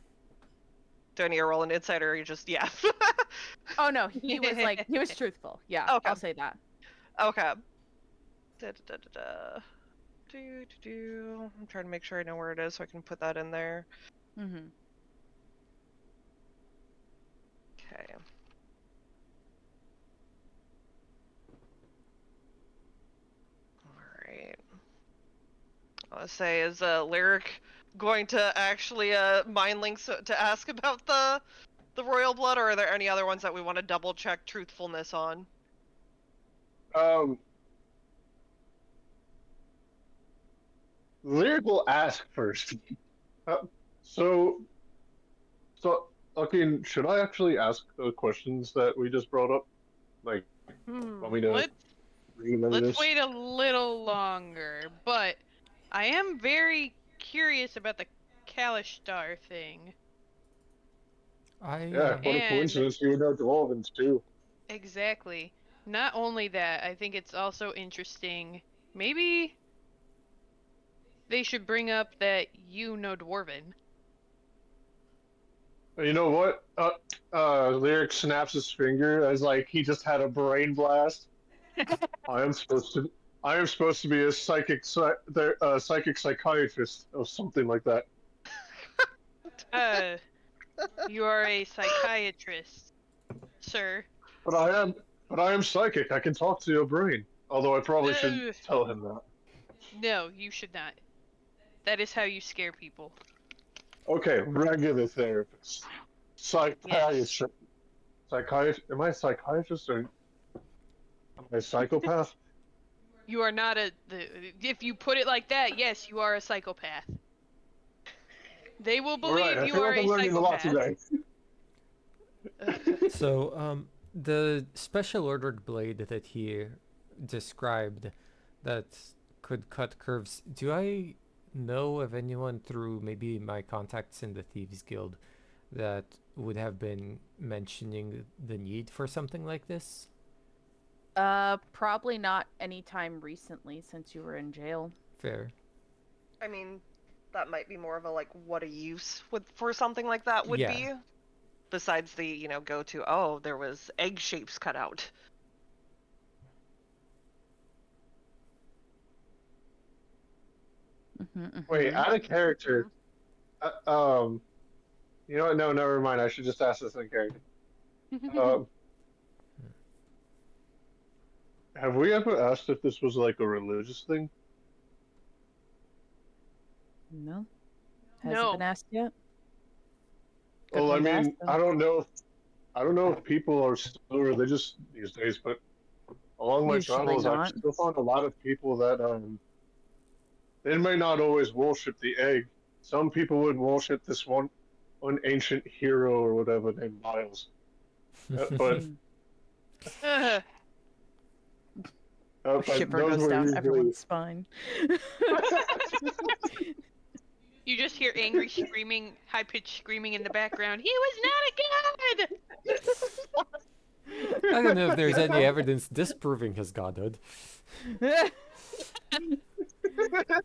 Do I need to roll an insider or you just yeah? Oh no, he was truthful. Yeah, Okay. I'll say that. Okay. Da-da-da-da-da. Do. I'm trying to make sure I know where it is so I can put that in there. Mm-hmm. Okay. All right. I want to say, is Lyric going to actually mind links to ask about the royal blood, or are there any other ones that we want to double check truthfulness on? Lyric will ask first. Uh, so, okay, should I actually ask the questions that we just brought up? Like, want me to Let's remember let's this? wait a little longer, but I am very curious about the Kalishtar thing. Yeah, what a And coincidence you would know Dwarven too. exactly. Not only that, I think it's also interesting. Maybe they should bring up that you know Dwarven. You know what? Lyric snaps his finger as like he just had a brain blast. I am supposed to. I am supposed to be a psychic psychiatrist or something like that. Uh, you are a psychiatrist, sir. But I am. But I am psychic. I can talk to your brain. Although I probably shouldn't Uh, tell him that. no, you should not. That is how you scare people. Okay, regular therapist. Psychiatrist. Yes. Psychiatrist. Am I a psychiatrist or am I a psychopath? You are not if you put it like that, yes, you are a psychopath. They will All right, believe I you feel are like I'm a learning a lot psychopath. today. So, the special ordered blade that he described that could cut curves, do I know of anyone through maybe my contacts in the Thieves Guild that would have been mentioning the need for something like this? Probably not anytime recently since you were in jail. Fair. I mean, that might be more of a like what a use for something like that would Yeah. be. Besides the go to there was egg shapes cut out. Wait, out of character. You know what? No, never mind. I should just ask this in character. Um, have we ever asked if this was like a religious thing? No. Has No. it been asked yet? Good Well, I one to ask mean, them. I don't know. I don't know if people are still religious these days, but along my Usually travels, I've not. still found a lot of people that they may not always worship the egg. Some people would worship this one ancient hero or whatever named Miles. But Uh, Shiver those goes were down usually everyone's spine. you just hear angry screaming, high-pitched screaming in the background. He was not a god! I don't know if there's any evidence disproving his godhood.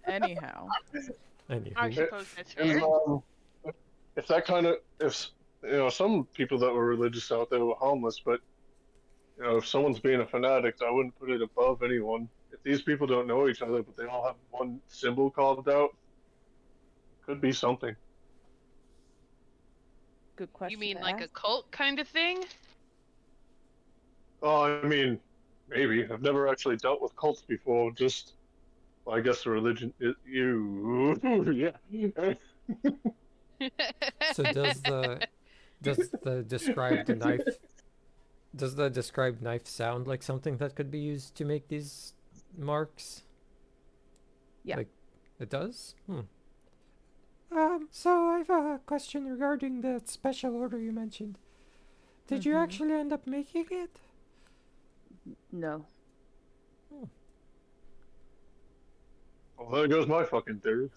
Anyhow. I Anywho. suppose that's and, fair. if that kind of if some people that were religious out there were harmless, but if someone's being a fanatic, I wouldn't put it above anyone. If these people don't know each other, but they all have one symbol carved out, could be something. Good question. You mean to like a ask. cult kind of thing? Oh, I mean, maybe. I've never actually dealt with cults before. Just, well, I guess the religion is you. Yeah. So does the described knife Does the described knife sound like something that could be used to make these marks? Yeah. Like, it does? So I have a question regarding the special order you mentioned. Did you Mhm. actually end up making it? No. Well, there goes my fucking theory.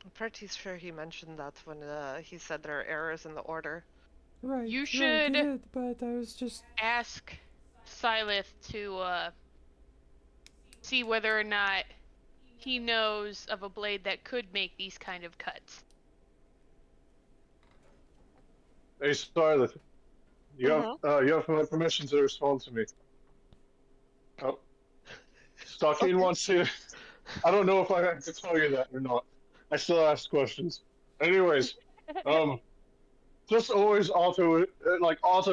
I'm pretty sure he mentioned that when he said there are errors in the order. Right, You right, you should did, but I was just... ask Silith to see whether or not he knows of a blade that could make these kind of cuts. Hey, Scarlet, Mm-hmm. you have my permission to respond to me. Oh, Stockade Okay. wants to. I don't know if I have to tell you that or not. I still ask questions. Anyways, um, just always auto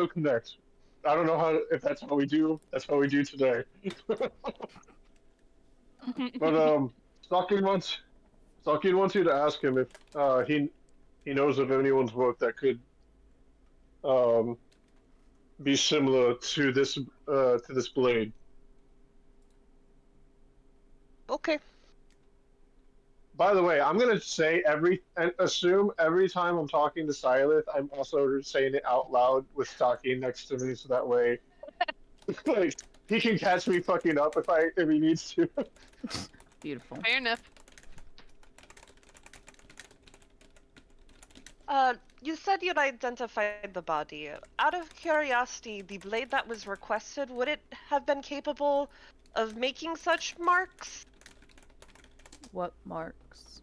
connect. I don't know if that's how we do. That's how we do today. But Stockade wants you to ask him if he knows of anyone's work that could um be similar to this blade. Okay. By the way, I'm gonna say and assume every time I'm talking to Silith, I'm also saying it out loud with Stocky next to me, so that way, like, he can catch me fucking up if he needs to. Beautiful. Fair enough. You said you'd identified the body. Out of curiosity, the blade that was requested, would it have been capable of making such marks? What marks?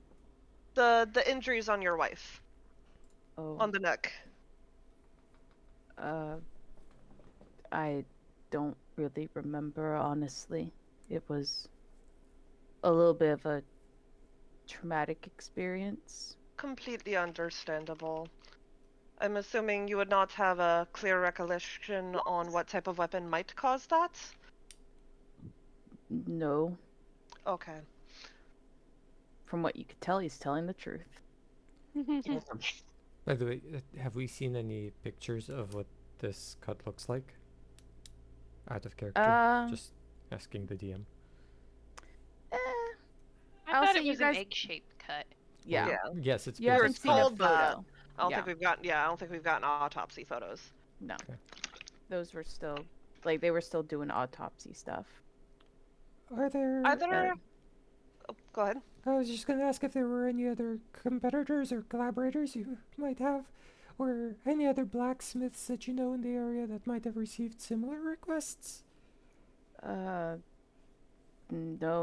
The injuries on your wife, Oh. on the neck. I don't really remember, honestly. It was a little bit of a traumatic experience. Completely understandable. I'm assuming you would not have a clear recollection on what type of weapon might cause that? No. Okay. From what you could tell, he's telling the truth. By the way, have we seen any pictures of what this cut looks like? Out of character. Just asking the DM. Eh, I I'll thought say it you was guys- an egg-shaped cut. Yeah. Yeah. Yes, it's You been haven't seen a told that. photo. I don't Yeah. think we've gotten. Yeah, I don't think we've gotten autopsy photos. No. Okay. Those were still they were still doing autopsy stuff. Are there... Are there? Oh, go ahead. I was just gonna ask if there were any other competitors or collaborators you might have, or any other blacksmiths that you know in the area that might have received similar requests. No,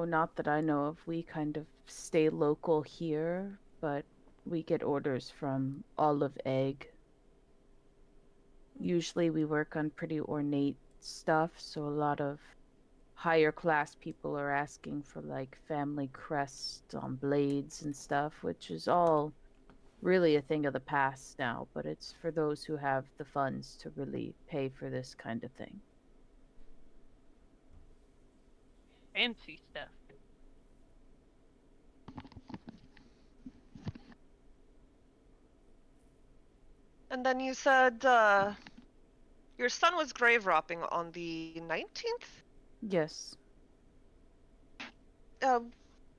not that I know of. We kind of stay local here, but we get orders from Olive Egg. Usually we work on pretty ornate stuff, so a lot of higher class people are asking for like family crests on blades and stuff, which is all really a thing of the past now, but it's for those who have the funds to really pay for this kind of thing. Fancy stuff. And then you said your son was grave robbing on the 19th? Yes. Uh,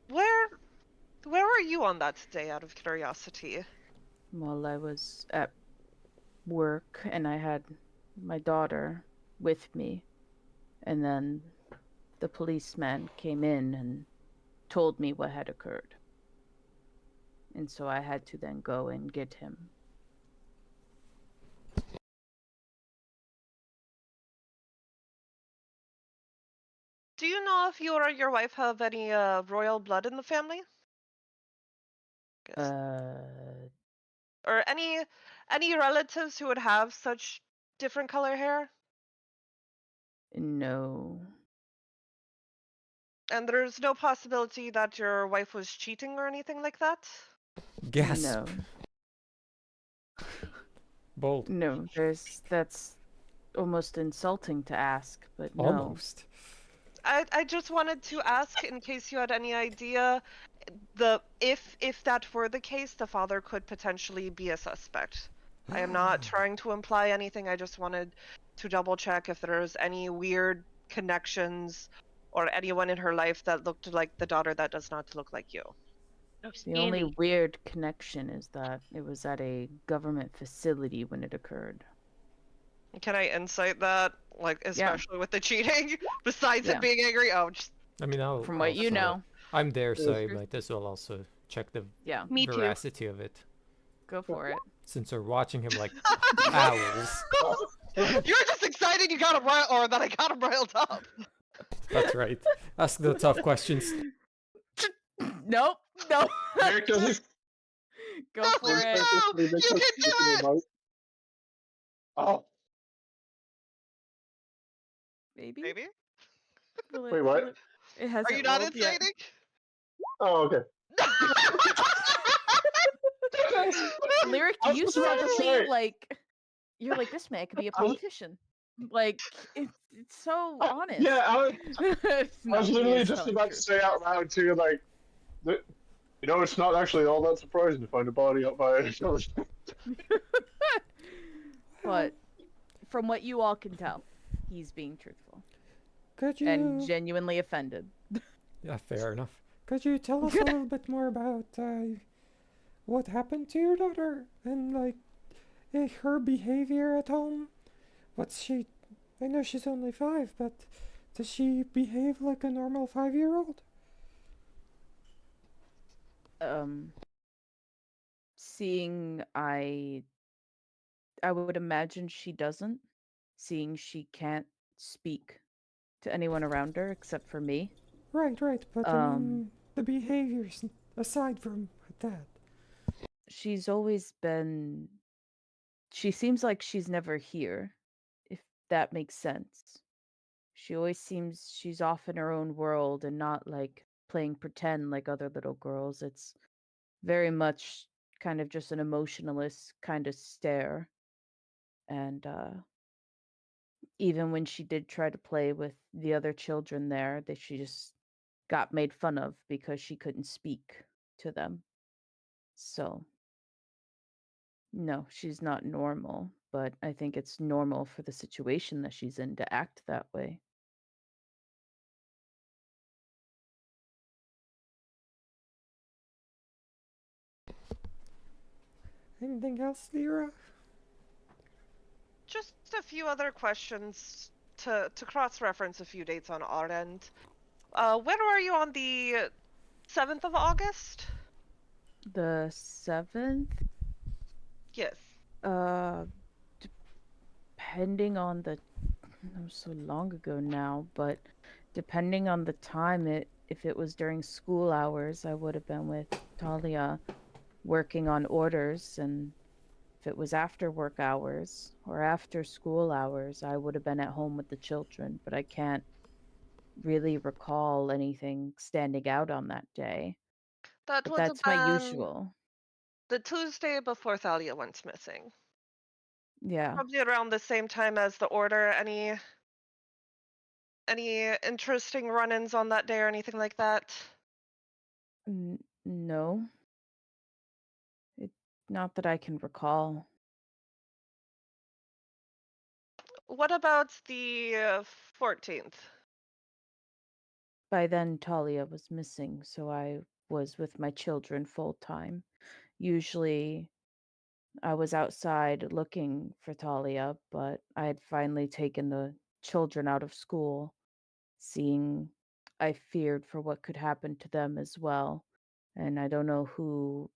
where were you on that day, out of curiosity? Well, I was at work and I had my daughter with me, and then the policeman came in and told me what had occurred. And so I had to then go and get him. Do you know if you or your wife have any royal blood in the family? Or any relatives who would have such different color hair? No. And there's no possibility that your wife was cheating or anything like that? Gasp. No. Bold. No, that's almost insulting to ask, but no. Almost. I just wanted to ask in case you had any idea if that were the case, the father could potentially be a suspect. I am not trying to imply anything. I just wanted to double check if there's any weird connections or anyone in her life that looked like the daughter that does not look like you. No, The only Sandy. weird connection is that it was at a government facility when it occurred. Can I insight that? Like, especially with the cheating? Besides Yeah. it being angry? Oh, just I mean, I'll From what you also- know. I'm there, so I Yes. might as well also check the Yeah, Me too. veracity of it. go for it. Since we're watching him like owls. You're just excited you got him riled, or that I got him riled up. That's right. Ask the tough questions. Nope, no. Eric doesn't. Go for Please it. no! You can do it! Oh, Maybe. Maybe? Will wait, what? will it hasn't Are you not rolled yet. inciting? Oh, okay. Lyric, I was you just about to suddenly say. like you're like, this man could be a I was- politician. Like it's so honest. Yeah, I No, was he literally is just telling about the to truth. say out loud too, like, you know, it's not actually all that surprising to find a body up by a But from what you all can tell, he's being truthful Could and you genuinely offended. Yeah, fair enough. could you tell us a little bit more about what happened to your daughter and like her behavior at home? What's she? I know she's only 5, but does she behave like a normal 5-year-old? Seeing I would imagine she doesn't, seeing she can't speak to anyone around her except for me. Right, right. But I Um, mean, the behaviors aside from that. she's always been she seems like she's never here, if that makes sense. She always seems she's off in her own world and not like playing pretend like other little girls. It's very much kind of just an emotionalist kind of stare. And even when she did try to play with the other children there, that she just got made fun of because she couldn't speak to them. So, no, she's not normal, but I think it's normal for the situation that she's in to act that way. Anything else, Lyra? Just a few other questions to cross-reference a few dates on our end. When were you on the 7th of August? The 7th, Yes. uh, depending on the, that was so long ago now, but depending on the time, if it was during school hours, I would have been with Talia working on orders, and if it was after work hours or after school hours, I would have been at home with the children, but I can't really recall anything standing out on that day. That But would have that's my been usual. the Tuesday before Thalia went missing. Yeah. Probably around the same time as the order. Any interesting run-ins on that day or anything like that? No. It, not that I can recall. What about the 14th? By then, Talia was missing, so I was with my children full time. Usually, I was outside looking for Talia, but I had finally taken the children out of school, seeing I feared for what could happen to them as well. And I don't know who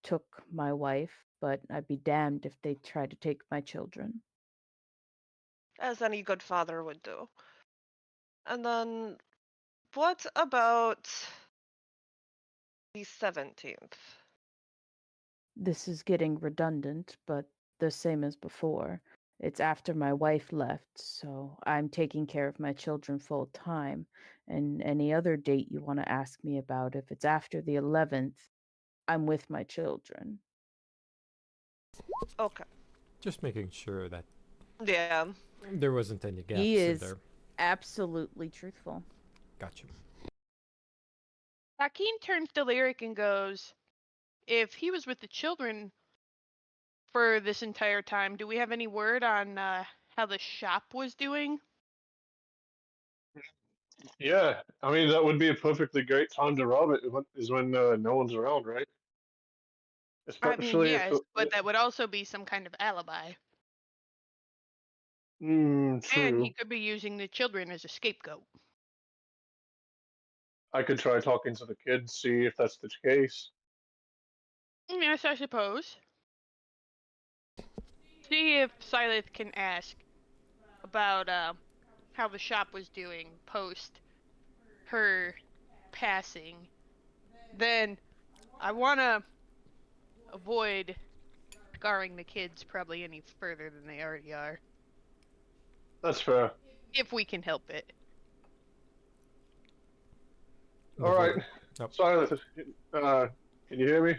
took my wife, but I'd be damned if they tried to take my children. As any good father would do. And then, what about the 17th? This is getting redundant, but the same as before. It's after my wife left, so I'm taking care of my children full time. And any other date you want to ask me about, if it's after the 11th, I'm with my children. Okay. Just making sure that Yeah. there wasn't any gaps He in is there. absolutely truthful. Gotcha. Hakeem turns to Lyric and goes, if he was with the children, for this entire time. Do we have any word on how the shop was doing? Yeah, I mean that would be a perfectly great time to rob it. Is when no one's around, right? I mean, Especially if yes, but that would also be some kind of alibi. And he true. could be using the children as a scapegoat. I could try talking to the kids, see if that's the case. Yes, I suppose. See if Silith can ask about how the shop was doing post her passing. Then I want to avoid scarring the kids probably any further than they already are, That's fair. if we can help it. All right. Before, oh, Silas, can you hear me?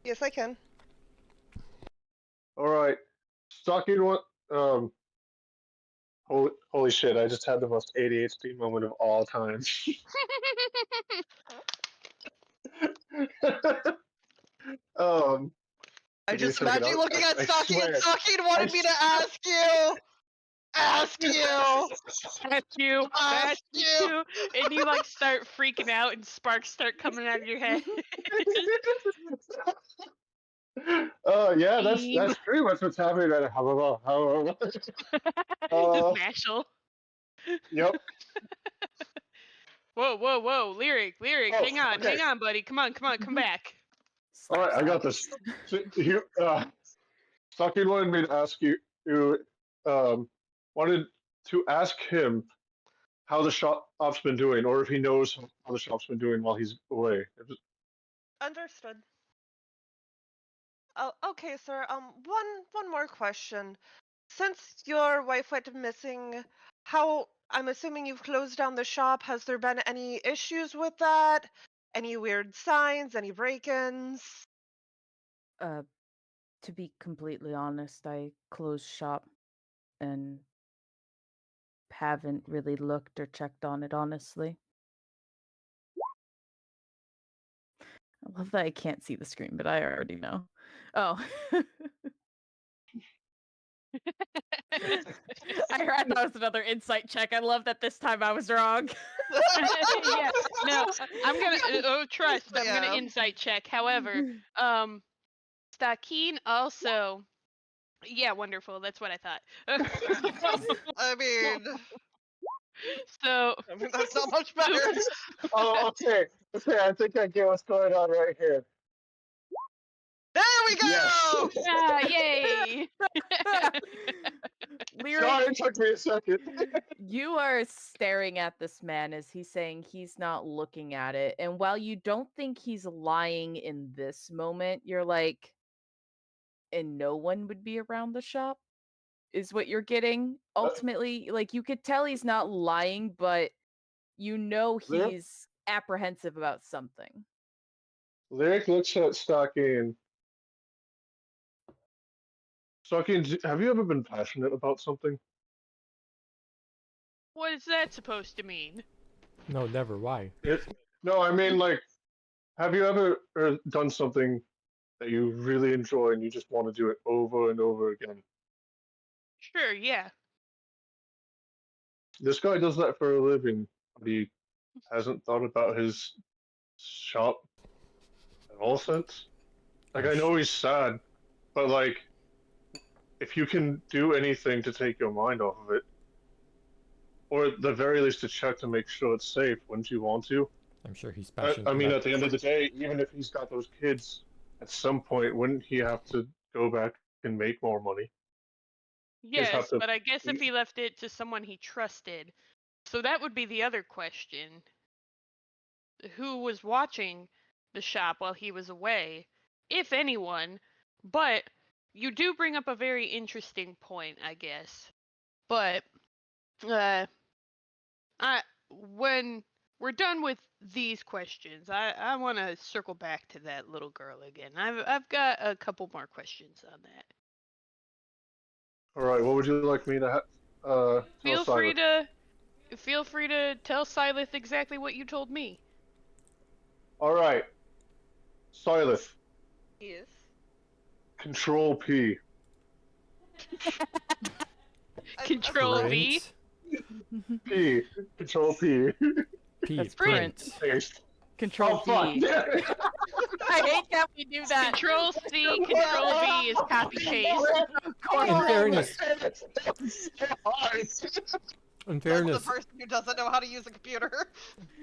Yes, I can. All right. Stalking one. Holy shit! I just had the most ADHD moment of all time. um, I give me a just second. imagine you looking at I Stalky and swear. Stalky I wanted me to ask you. Ask you. That's you. Ask That's you. you. And you like start freaking out, and sparks start coming out of your head. Yeah, Beam. that's pretty much what's happening right now. Just Uh, mashal. yep. Whoa, whoa, whoa! Lyric, Oh, hang okay. on, buddy. Come on, come back. All Slap right, I got slap. this. So, Saki wanted me to ask you, wanted to ask him how the shop's been doing, or if he knows how the shop's been doing while he's away. Understood. Oh, okay, sir. One more question. Since your wife went missing, how I'm assuming you've closed down the shop. Has there been any issues with that? Any weird signs? Any break-ins? Uh, to be completely honest, I closed shop and haven't really looked or checked on it, honestly. I love that I can't see the screen, but I already know. Oh. I thought it was another insight check. I love that this time I was wrong. Yeah, no, I'm gonna trust. I'm gonna Yeah. insight check. However, Stakeen also. Yeah, wonderful. That's what I thought. I mean, So, that's not much better. Oh, okay. Okay, I think I get what's going on right here. There we Yes. go. yeah, yay! Lyric, Sorry, it took me a second. you are staring at this man as he's saying he's not looking at it. And while you don't think he's lying in this moment, you're like, and no one would be around the shop, is what you're getting. Ultimately, like you could tell he's not lying, but you know Lyric, he's apprehensive about something. Lyric looks at Stocking. Stocking, have you ever been passionate about something? What is that supposed to mean? no, never. Why? No, I mean, like, have you ever done something that you really enjoy and you just want to do it over and over again? Sure, yeah. This guy does that for a living, but he hasn't thought about his shop at all since. Like, I'm I sh- know he's sad, but like, if you can do anything to take your mind off of it, or at the very least to check to make sure it's safe, wouldn't you want to? I'm sure he's I, passionate I mean, about. at the end of the day, even if he's got those kids, at some point, wouldn't he have to go back and make more money? He'd have Yes, to. but I guess if he left it to someone he trusted. So that would be the other question. Who was watching the shop while he was away? If anyone. But you do bring up a very interesting point, I guess. But uh I when we're done with these questions, I want to circle back to that little girl again. I've got a couple more questions on that. All right, what would you like me to tell Feel free Silas? to tell Silith exactly what you told me. All right, Silas, Yes. Control P. Control V. Print. P. Control P. P. That's Print. Paste. Control Oh fuck! V. Damn it. I hate that we do that. Control C, Control V is copy paste. In fairness, in Says the fairness, person who doesn't know how to use a computer.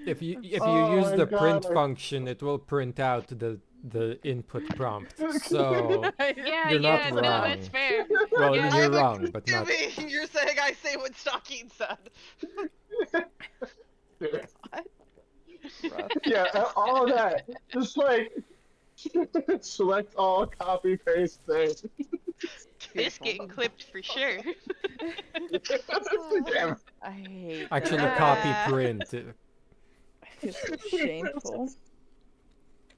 if you Oh use my the print God. function, it will print out the input prompt. So Yeah, You're not yeah, no, wrong. that's fair. well, I Yeah. mean you're I'm wrong, but not. assuming you're saying I say what Stockine said. Rough. Yeah, all that. Just like select all, copy paste thing. This getting clipped for sure. Damn. I hate Actually, that. copy Ah. print. I feel so shameful.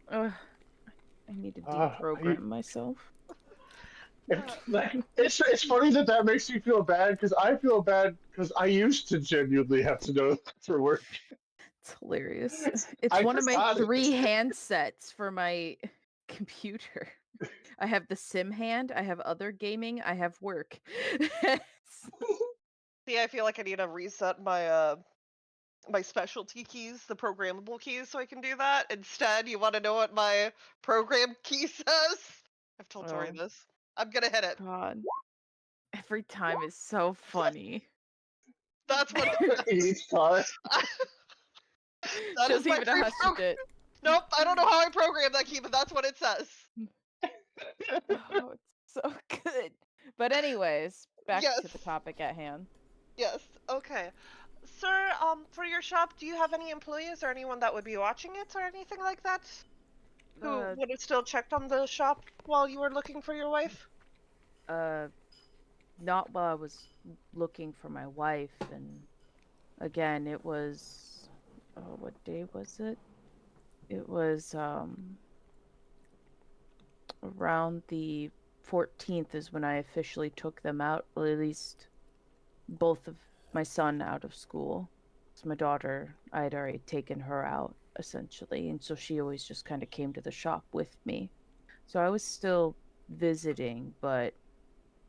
Ugh, I need to Ah, deprogram myself. It's funny that makes you feel bad because I feel bad because I used to genuinely have to know for work. It's hilarious. It's I one of my forgot it. 3 handsets for my computer. I have the sim hand, I have other gaming, I have work. See, I feel like I need to reset my specialty keys, the programmable keys, so I can do that. Instead, you want to know what my program key says? I've told Tori Oh. this. I'm gonna hit it. God. Every time is so funny. That's what it Each time. That She is doesn't my even know how she pre-program. did. Nope, I don't know how I programmed that key, but that's what it says. Oh, it's so good. But anyways, back Yes. to the topic at hand. Yes. Okay. Sir, for your shop, do you have any employees or anyone that would be watching it or anything like that? Who would have still checked on the shop while you were looking for your wife? Not while I was looking for my wife, and again, it was what day was it? It was around the 14th is when I officially took them out, or at least both of my son out of school. So my daughter, I had already taken her out essentially, and so she always just kind of came to the shop with me. So I was still visiting, but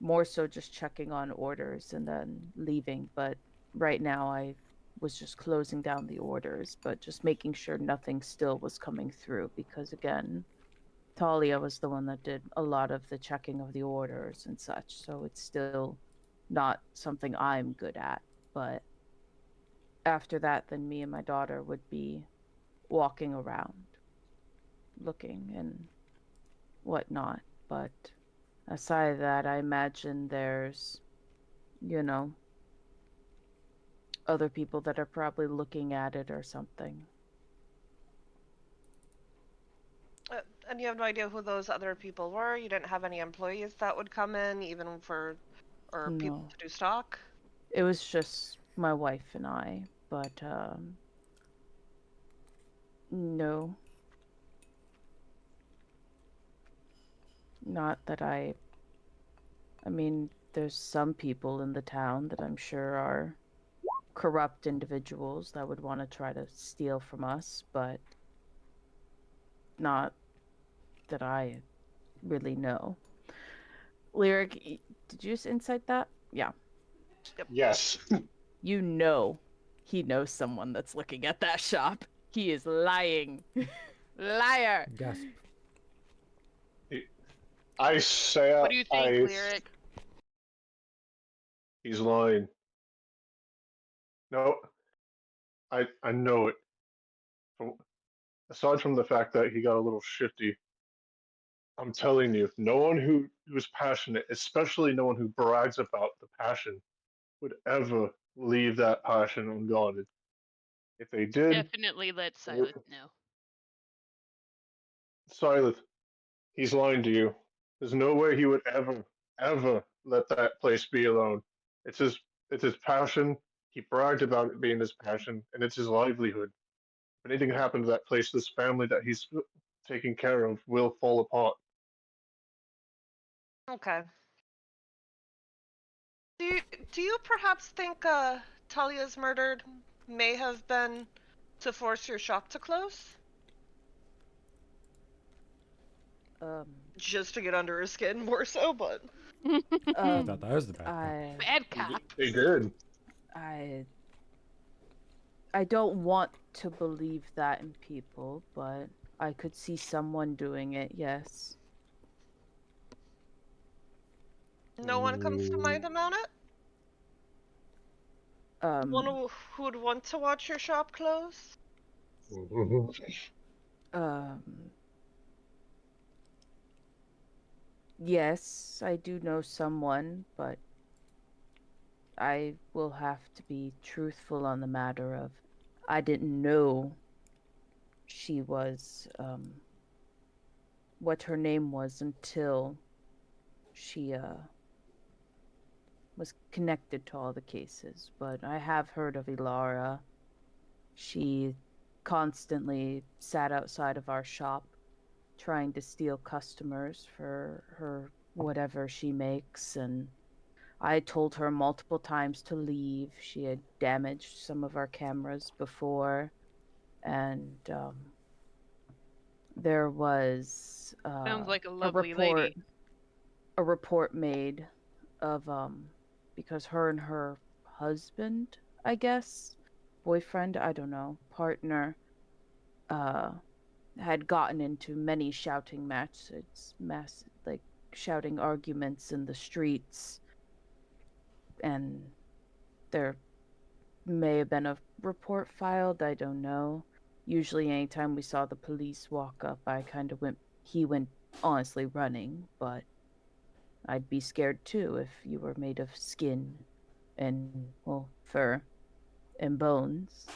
more so just checking on orders and then leaving. But right now I was just closing down the orders, but just making sure nothing still was coming through because again, Talia was the one that did a lot of the checking of the orders and such. So it's still not something I'm good at. But after that, then me and my daughter would be walking around looking and whatnot. But aside of that, I imagine there's, you know, other people that are probably looking at it or something. And you have no idea who those other people were? You didn't have any employees that would come in, even for, or people No. to do stock? It was just my wife and I, but no. Not that I mean, there's some people in the town that I'm sure are corrupt individuals that would want to try to steal from us, but not that I really know. Lyric, did you just insight that? Yeah. Yes. You know he knows someone that's looking at that shop. He is lying. Liar. Gasp. I say What do you think, Lyric? He's lying. No, I know it. Aside from the fact that he got a little shifty, I'm telling you, no one who's passionate, especially no one who brags about the passion, would ever leave that passion unguarded. If they did, Definitely let Silas know. Silas, he's lying to you. There's no way he would ever let that place be alone. It's his, it's his passion. He bragged about it being his passion, and it's his livelihood. If anything happened to that place, this family that he's taking care of will fall apart. Okay. Do you perhaps think Talia's murdered may have been to force your shop to close? just to get under her skin more so, but I thought that was the bad cop. Bad cop. They did. I I don't want to believe that in people, but I could see someone doing it, yes. no one comes to mind about it. One who would want to watch your shop close. Um, yes, I do know someone, but I will have to be truthful on the matter of I didn't know she was, what her name was until she, was connected to all the cases. But I have heard of Ilara. She constantly sat outside of our shop trying to steal customers for her whatever she makes, and I told her multiple times to leave. She had damaged some of our cameras before, and there was Sounds like a a lovely report lady. a report made of because her and her husband, I guess, boyfriend, I don't know, partner, uh had gotten into many shouting matches, like shouting arguments in the streets, and there may have been a report filed, I don't know. Usually anytime we saw the police walk up, he went honestly running, but I'd be scared too if you were made of skin and, well, fur and bones,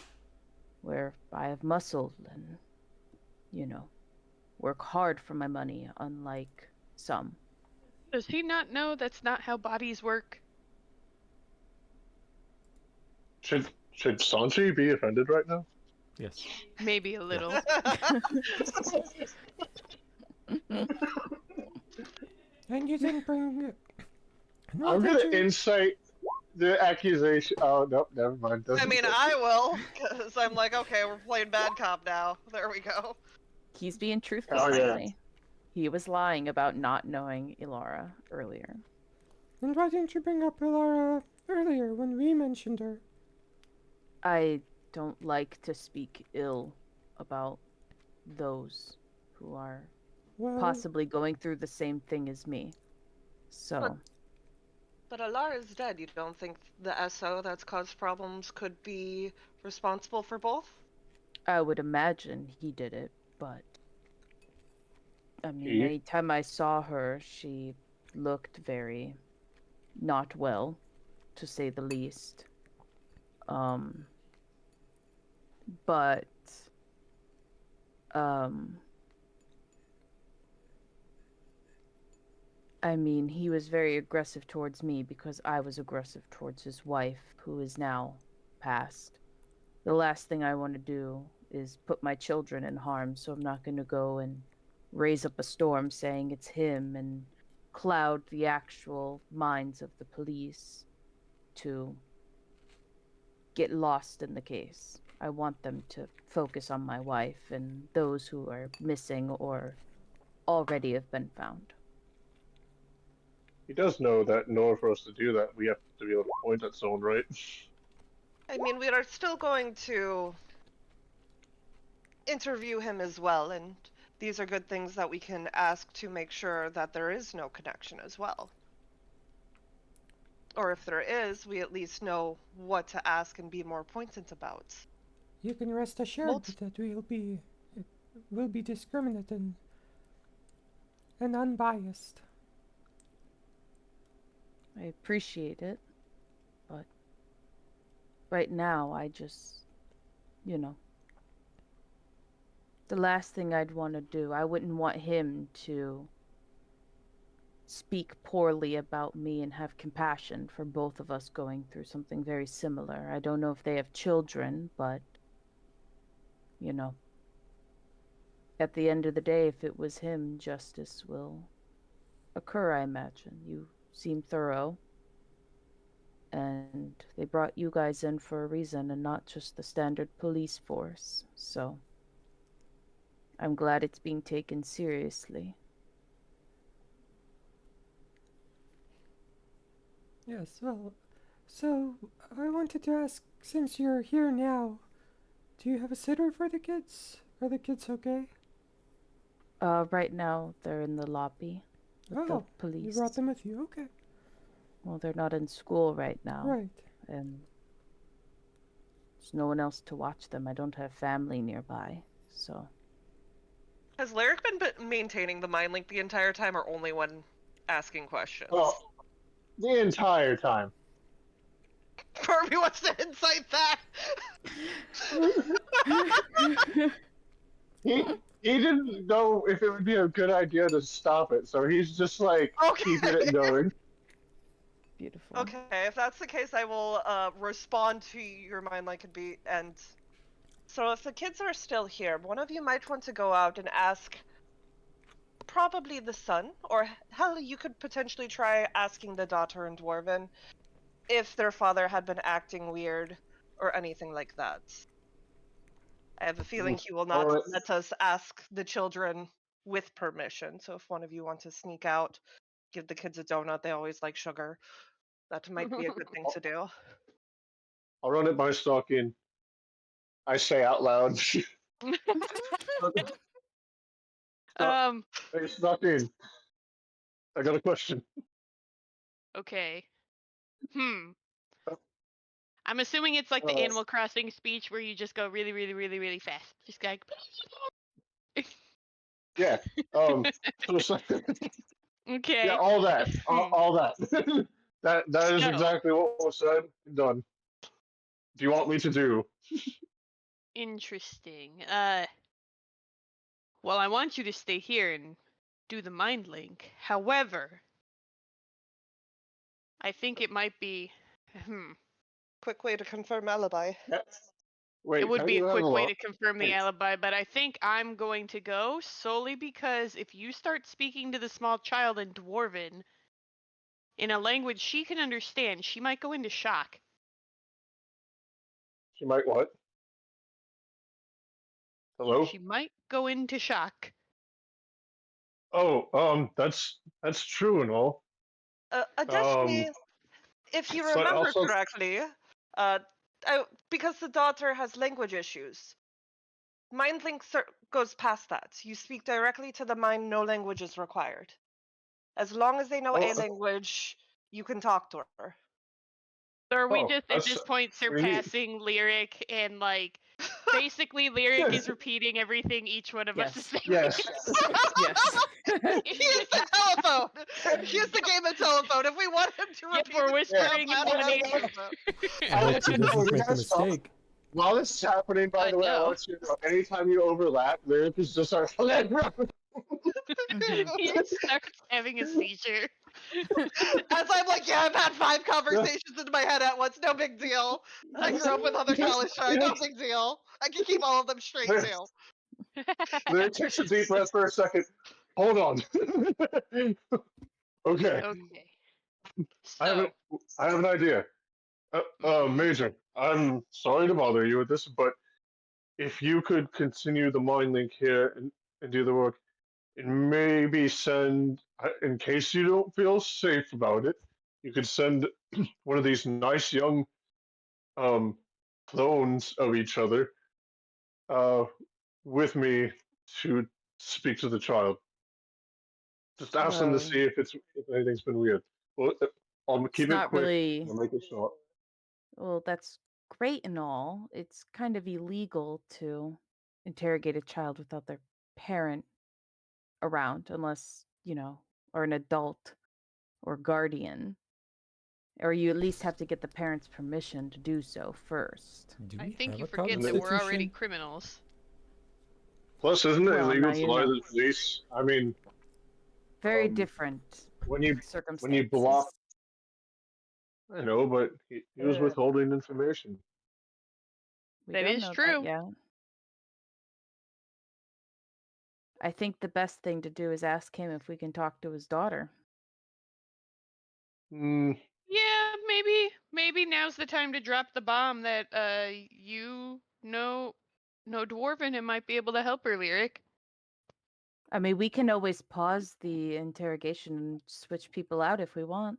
where I have muscle and, you know, work hard for my money, unlike some. Does he not know that's not how bodies work? Should Sanchi be offended right now? Yes. Maybe a little. And you didn't bring. Why I'm did gonna you? incite the accusation. Oh no, never mind. I mean, I will, because I'm like, okay, we're playing bad cop now. There we go. He's being truthful, Oh yeah. finally. He was lying about not knowing Ilara earlier. And why didn't you bring up Ilara earlier when we mentioned her? I don't like to speak ill about those who are Well, possibly going through the same thing as me. So, But Alara's dead. You don't think the SO that's caused problems could be responsible for both? I would imagine he did it, but I mean, He anytime I saw her, she looked very not well, to say the least. Um, but um, I mean, he was very aggressive towards me because I was aggressive towards his wife, who is now passed. The last thing I want to do is put my children in harm, so I'm not going to go and raise up a storm saying it's him and cloud the actual minds of the police to get lost in the case. I want them to focus on my wife and those who are missing or already have been found. does know that in order for us to do that, we have to be able to point at someone, right? I mean, we are still going to interview him as well, and these are good things that we can ask to make sure that there is no connection as well. Or if there is, we at least know what to ask and be more pointed about. you can rest assured that we'll be discriminate and unbiased. I appreciate it, but right now I just, you know, the last thing I'd want to do, I wouldn't want him to speak poorly about me and have compassion for both of us going through something very similar. I don't know if they have children, but, you know, at the end of the day, if it was him, justice will occur, I imagine. You seem thorough, and they brought you guys in for a reason and not just the standard police force, so I'm glad it's being taken seriously. Yes, well, so I wanted to ask, since you're here now, do you have a sitter for the kids? Are the kids okay? Right now they're in the lobby with the Oh, you police. brought them with you? Okay. Well, they're not in school right now, Right. and there's no one else to watch them. I don't have family nearby, so. Has Lyric been maintaining the mind link the entire time, or only when asking questions? Oh, the entire time. Kirby wants to insight that. He didn't know if it would be a good idea to stop it, so he's just like keeping it Okay. going. Beautiful. Okay, if that's the case, I will respond to your mind like it be. And so, if the kids are still here, one of you might want to go out and ask, probably the son, or hell, you could potentially try asking the daughter in Dwarven if their father had been acting weird or anything like that. I have a feeling he will not Alright. let us ask the children with permission. So if one of you want to sneak out, give the kids a donut, they always like sugar. That might be a good thing to do. I'll run it by Stalking. I say out loud. Um. Hey, Stalking. I got a question. Okay. I'm assuming it's like the Uh, Animal Crossing speech where you just go really, really, really, really fast. Just like. yeah. So, yeah, Okay. all that. All that. that is So exactly what was said and done. Do you want me to do? interesting. Well, I want you to stay here and do the mind link. However, I think it might be. Quick way to confirm alibi. Wait, It would how be a you have a quick way lot? to confirm the Wait, alibi, but I think I'm going to go solely because if you start speaking to the small child in Dwarven in a language she can understand, she might go into shock. she might what? Hello? She might go into shock. Oh, that's true and all. Additionally, if you But remember also, correctly, uh, because the daughter has language issues, mind link goes past that. You speak directly to the mind, no language is required. As long as they know a oh, language, you can talk to her. So are we oh, just at that's this point pretty neat. surpassing Lyric and like basically Lyric is repeating everything each one of us is saying? Yes. Yes. Here's the telephone. Here's the game of telephone. If we want him to Yep, repeat we're himself whispering ad into an nauseam, ear. I I want hope you he to know, doesn't you make a guys stop. mistake. While this is happening, by I the way, I know. want you to know, anytime you overlap, lyric is just our Mhm. He starts having a seizure. as I'm like, yeah, I've had 5 conversations in my head at once. No big deal. I grew up with other college try. No big deal. I can keep all of them straight too. Lyric takes a deep breath for a second. Hold on. Okay, Okay. I have, an, So, I have an idea. Major, I'm sorry to bother you with this, but if you could continue the mind link here and do the work, and maybe send, in case you don't feel safe about it, you could send one of these nice young um, clones of each other uh, with me to speak to the child. Just ask them to Well, see if anything's been weird. Well, I'll it's keep it not quick. really. I'll make it short. Well, that's great and all. It's kind of illegal to interrogate a child without their parent around, unless, or an adult or guardian. Or you at least have to get the parents' permission to do so first. Do I we think have you a forget that we're already constitution? criminals. Plus, isn't it Well, now illegal to you lie know. to the police? I mean, Very different when you block, circumstances. I know, but he was withholding information. We That don't is know that true. yet. I think the best thing to do is ask him if we can talk to his daughter. Hmm. Yeah, maybe now's the time to drop the bomb that you know Dwarven and might be able to help her, Lyric. I mean, we can always pause the interrogation and switch people out if we want.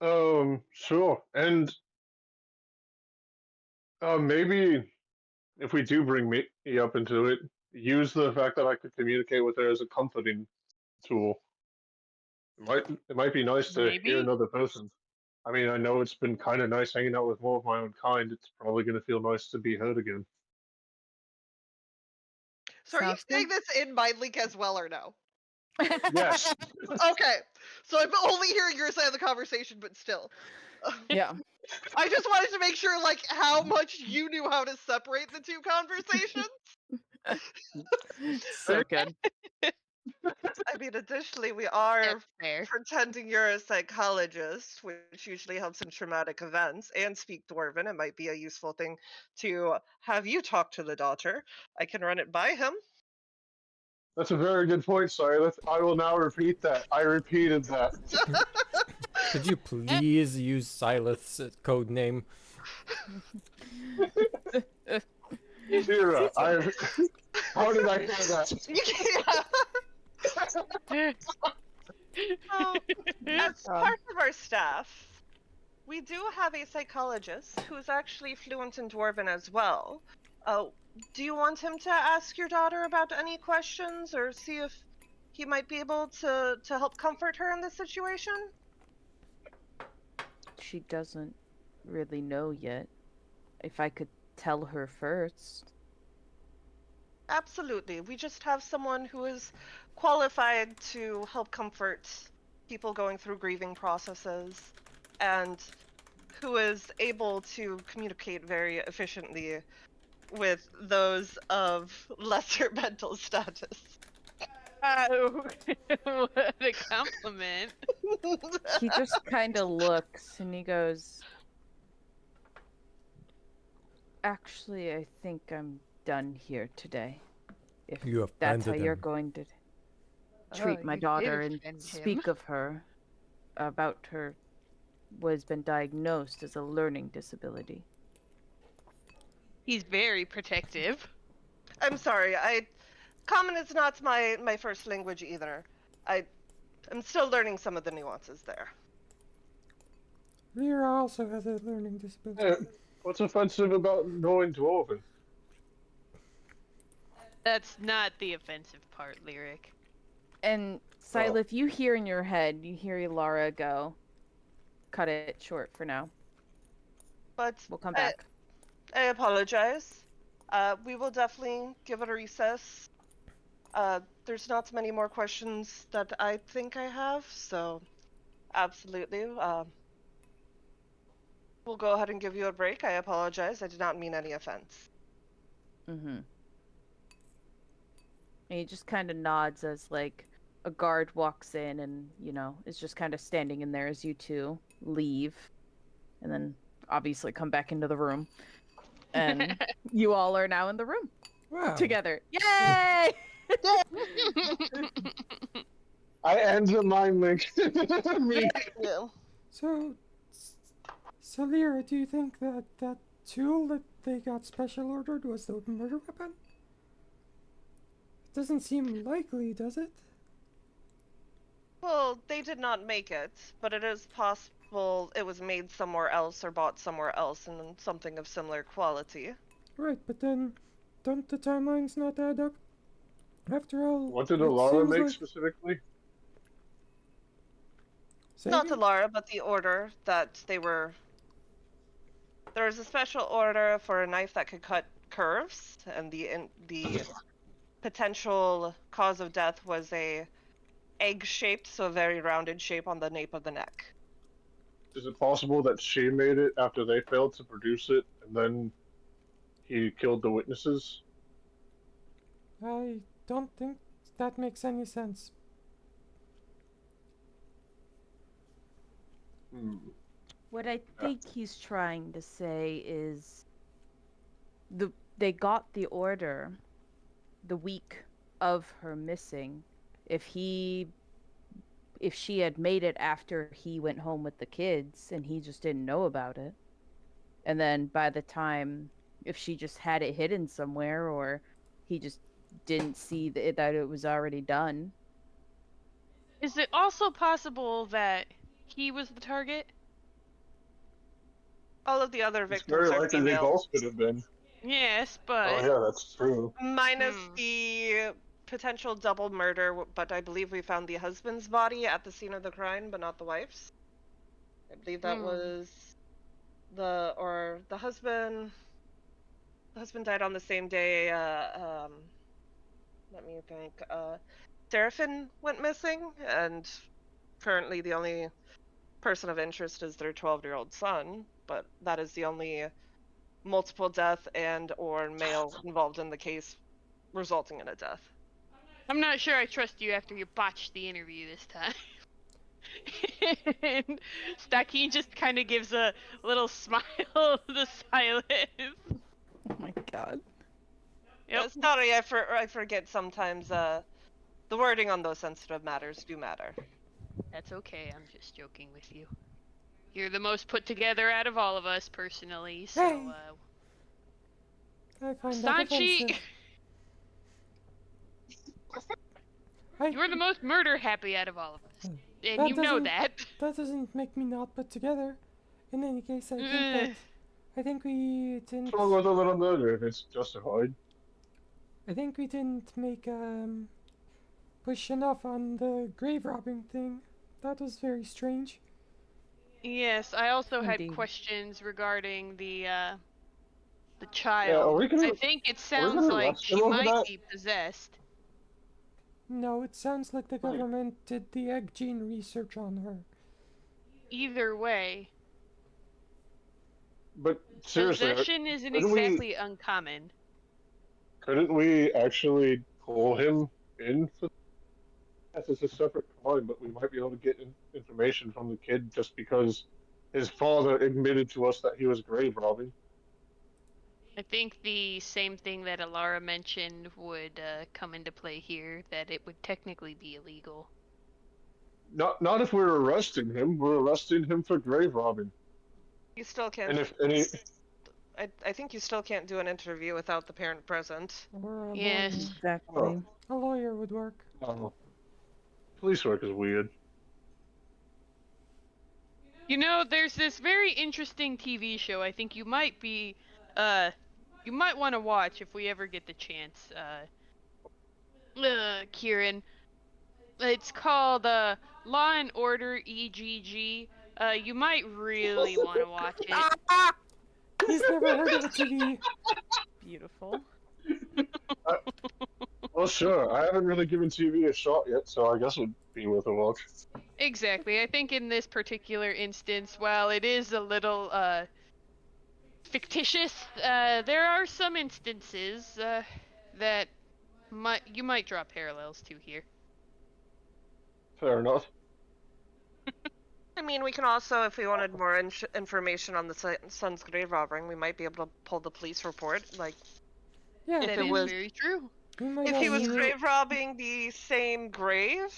Sure. And maybe if we do bring me up into it, use the fact that I could communicate with her as a comforting tool. It might be nice to hear Maybe. another person. I mean, I know it's been kind of nice hanging out with more of my own kind. It's probably going to feel nice to be heard again. So are you Sounds saying good. this in mind link as well or no? Yes. Okay. So I'm only hearing your side of the conversation, but still. Yeah. I just wanted to make sure like how much you knew how to separate the two conversations. So good. I mean, additionally, we are That's fair. pretending you're a psychologist, which usually helps in traumatic events, and speak Dwarven. It might be a useful thing to have you talk to the daughter. I can run it by him. That's a very good point, Silas. I will now repeat that. I repeated that. Could you please use Silas' code name? Shira, I. How did I hear that? Yeah. So, as part of our staff, we do have a psychologist who's actually fluent in Dwarven as well. Do you want him to ask your daughter about any questions or see if he might be able to help comfort her in this situation? She doesn't really know yet. If I could tell her first. Absolutely. We just have someone who is qualified to help comfort people going through grieving processes and who is able to communicate very efficiently with those of lesser mental status. What a compliment. He just kind of looks and he goes, "Actually, I think I'm done here today. If You that's how offended you're him. going to treat my You did daughter and offend him. speak of her about her was been diagnosed as a learning disability." He's very protective. I'm sorry, Common is not my first language either. I'm still learning some of the nuances there. Lyra also has a learning disability. Hey, what's offensive about knowing Dwarven? That's not the offensive part, Lyric. And Silith, you hear in your head, you hear Ilara go, "Cut it short for now. But We'll come back." I apologize. We will definitely give it a recess. There's not many more questions that I think I have, so absolutely. We'll go ahead and give you a break. I apologize. I did not mean any offense. Mm-hmm. And he just kind of nods as, like, a guard walks in and, is just kind of standing in there as you two leave. And then obviously come back into the room. And you all are now in the room Wow. together. Yay! I end the mind link. Me. Yeah. So, Lyra, do you think that that tool that they got special ordered was the murder weapon? It doesn't seem likely, does it? Well, they did not make it, but it is possible it was made somewhere else or bought somewhere else and something of similar quality. Right, but then don't the timelines not add up? After all, What did it Alara seems make like... specifically? Say Not again? Alara, but the order that they were. There was a special order for a knife that could cut curves, and the potential cause of death was a egg-shaped, so a very rounded shape on the nape of the neck. Is it possible that she made it after they failed to produce it, and then he killed the witnesses? I don't think that makes any sense. Hmm. What I think he's trying to say is they got the order the week of her missing. If she had made it after he went home with the kids and he just didn't know about it, and then by the time, if she just had it hidden somewhere or he just didn't see that it was already done. Is it also possible that he was the target? All of the other It's victims very are likely they female, both could have been. Yes, Oh but yeah, that's true. minus the potential double murder. But I believe we found the husband's body at the scene of the crime, but not the wife's. I believe that was the husband. The husband died on the same day. Let me think. Seraphin went missing, and currently the only person of interest is their 12-year-old son. But that is the only multiple death and or male involved in the case resulting in a death. I'm not sure I trust you after you botched the interview this time. And Stacky just kind of gives a little smile to Silas. Oh my god. Yep. Sorry, I forget sometimes. The wording on those sensitive matters do matter. That's okay. I'm just joking with you. You're the most put together out of all of us, personally. So, Hey! I find that Sanchi, offensive. you're the most murder happy out of all of us, and That you know doesn't- that. That doesn't make me not put together. In any case, I think we didn't. What's wrong with a little murder if it's justified? I think we didn't make push enough on the grave robbing thing. That was very strange. Yes, I also had Indeed. questions regarding the Yeah, child. are we I gonna think it are we sounds gonna like arrest she him over might that? be possessed. No, it sounds like the government did the egg gene research on her. Either way, But seriously, possession isn't couldn't we exactly uncommon. couldn't we actually pull him in for that? It's a separate crime, but we might be able to get information from the kid just because his father admitted to us that he was grave robbing. I think the same thing that Alara mentioned would come into play here, that it would technically be illegal. Not if we're arresting him. We're arresting him for grave robbing. You still can't. And if any, I think you still can't do an interview without the parent present. Or a Yes. lawyer. Exactly. A lawyer would work. police work is weird. You know, there's this very interesting TV show I think you might want to watch if we ever get the chance, Kieran. It's called, Law and Order EGG. You might really want to watch it. He's never heard of a TV. Beautiful. Well, sure. I haven't really given TV a shot yet, so I guess it would be worth a watch. Exactly. I think in this particular instance, while it is a little, fictitious, there are some instances, that you might draw parallels to here. Fair enough. I mean, we can also, if we wanted more information on the son's grave robbing, we might be able to pull the police report. Like, Yeah, If That it is was- very true. we might if he was also- grave robbing the same grave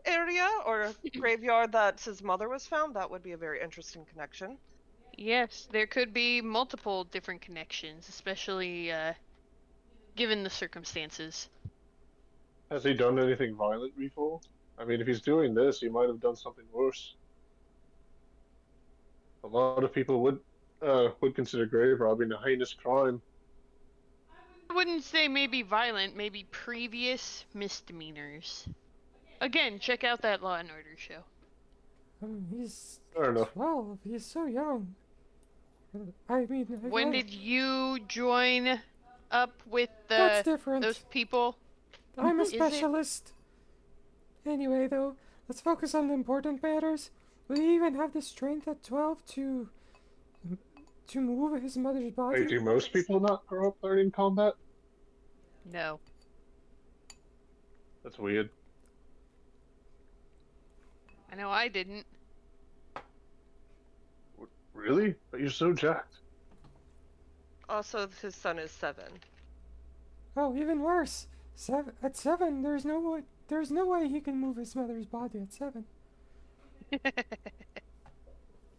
area or graveyard that his mother was found, that would be a very interesting connection. Yes, there could be multiple different connections, especially, given the circumstances. Has he done anything violent before? I mean, if he's doing this, he might have done something worse. A lot of people would consider grave robbing a heinous crime. I wouldn't say maybe violent, maybe previous misdemeanors. Again, check out that Law and Order show. He's Fair enough. 12. He's so young. I mean, When did you join up with That's different. those people? I'm a Is it? specialist. Anyway, though, let's focus on the important matters. Will he even have the strength at 12 to move his mother's body? Wait, do most people not grow up learning combat? No. That's weird. I know I didn't. Really? But you're so jacked. Also, his son is 7. Oh, even worse. At 7, there's no way he can move his mother's body at 7.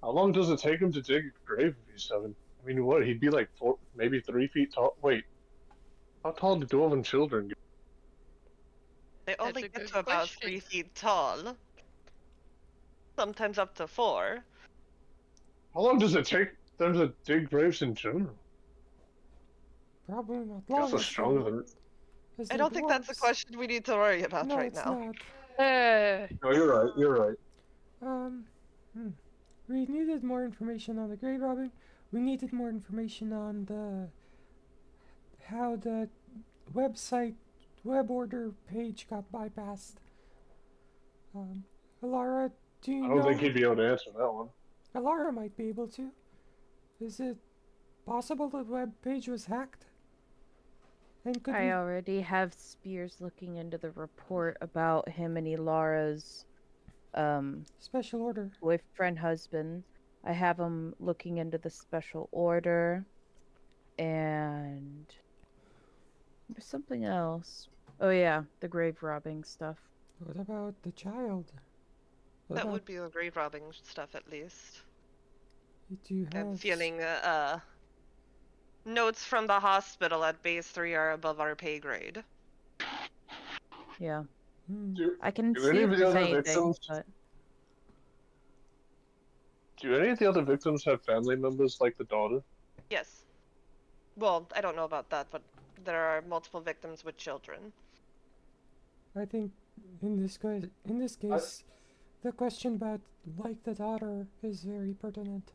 How long does it take him to dig a grave if he's 7? I mean, what? He'd be like 4, maybe 3 feet tall. Wait, how tall do dwarven children get? They That's only a get good to about question. 3 feet tall. Sometimes up to 4. How long does it take them to dig graves in general? Probably not I guess long it's as stronger than. as I the don't think that's a dwarves. question we need to worry about No, right it's now. not. No, you're right. You're right. Um, we needed more information on the grave robbing. We needed more information on the how the website web order page got bypassed. Alara, do you I don't think know? he'd be able to answer that one. Alara might be able to. Is it possible the web page was hacked? And could I we? already have Spears looking into the report about him and Ilara's Special order. boyfriend husband. I have him looking into the special order and there's something else. Oh yeah, the grave robbing stuff. What about the child? What That about? would be the grave robbing stuff, at least. Do you I'm have? feeling notes from the hospital at base 3 are above our pay grade. Yeah. Do, I can do see any if of the there's other anything, victims? but Do any of the other victims have family members like the daughter? Yes. Well, I don't know about that, but there are multiple victims with children. I think in this case, the question about like the daughter is very pertinent.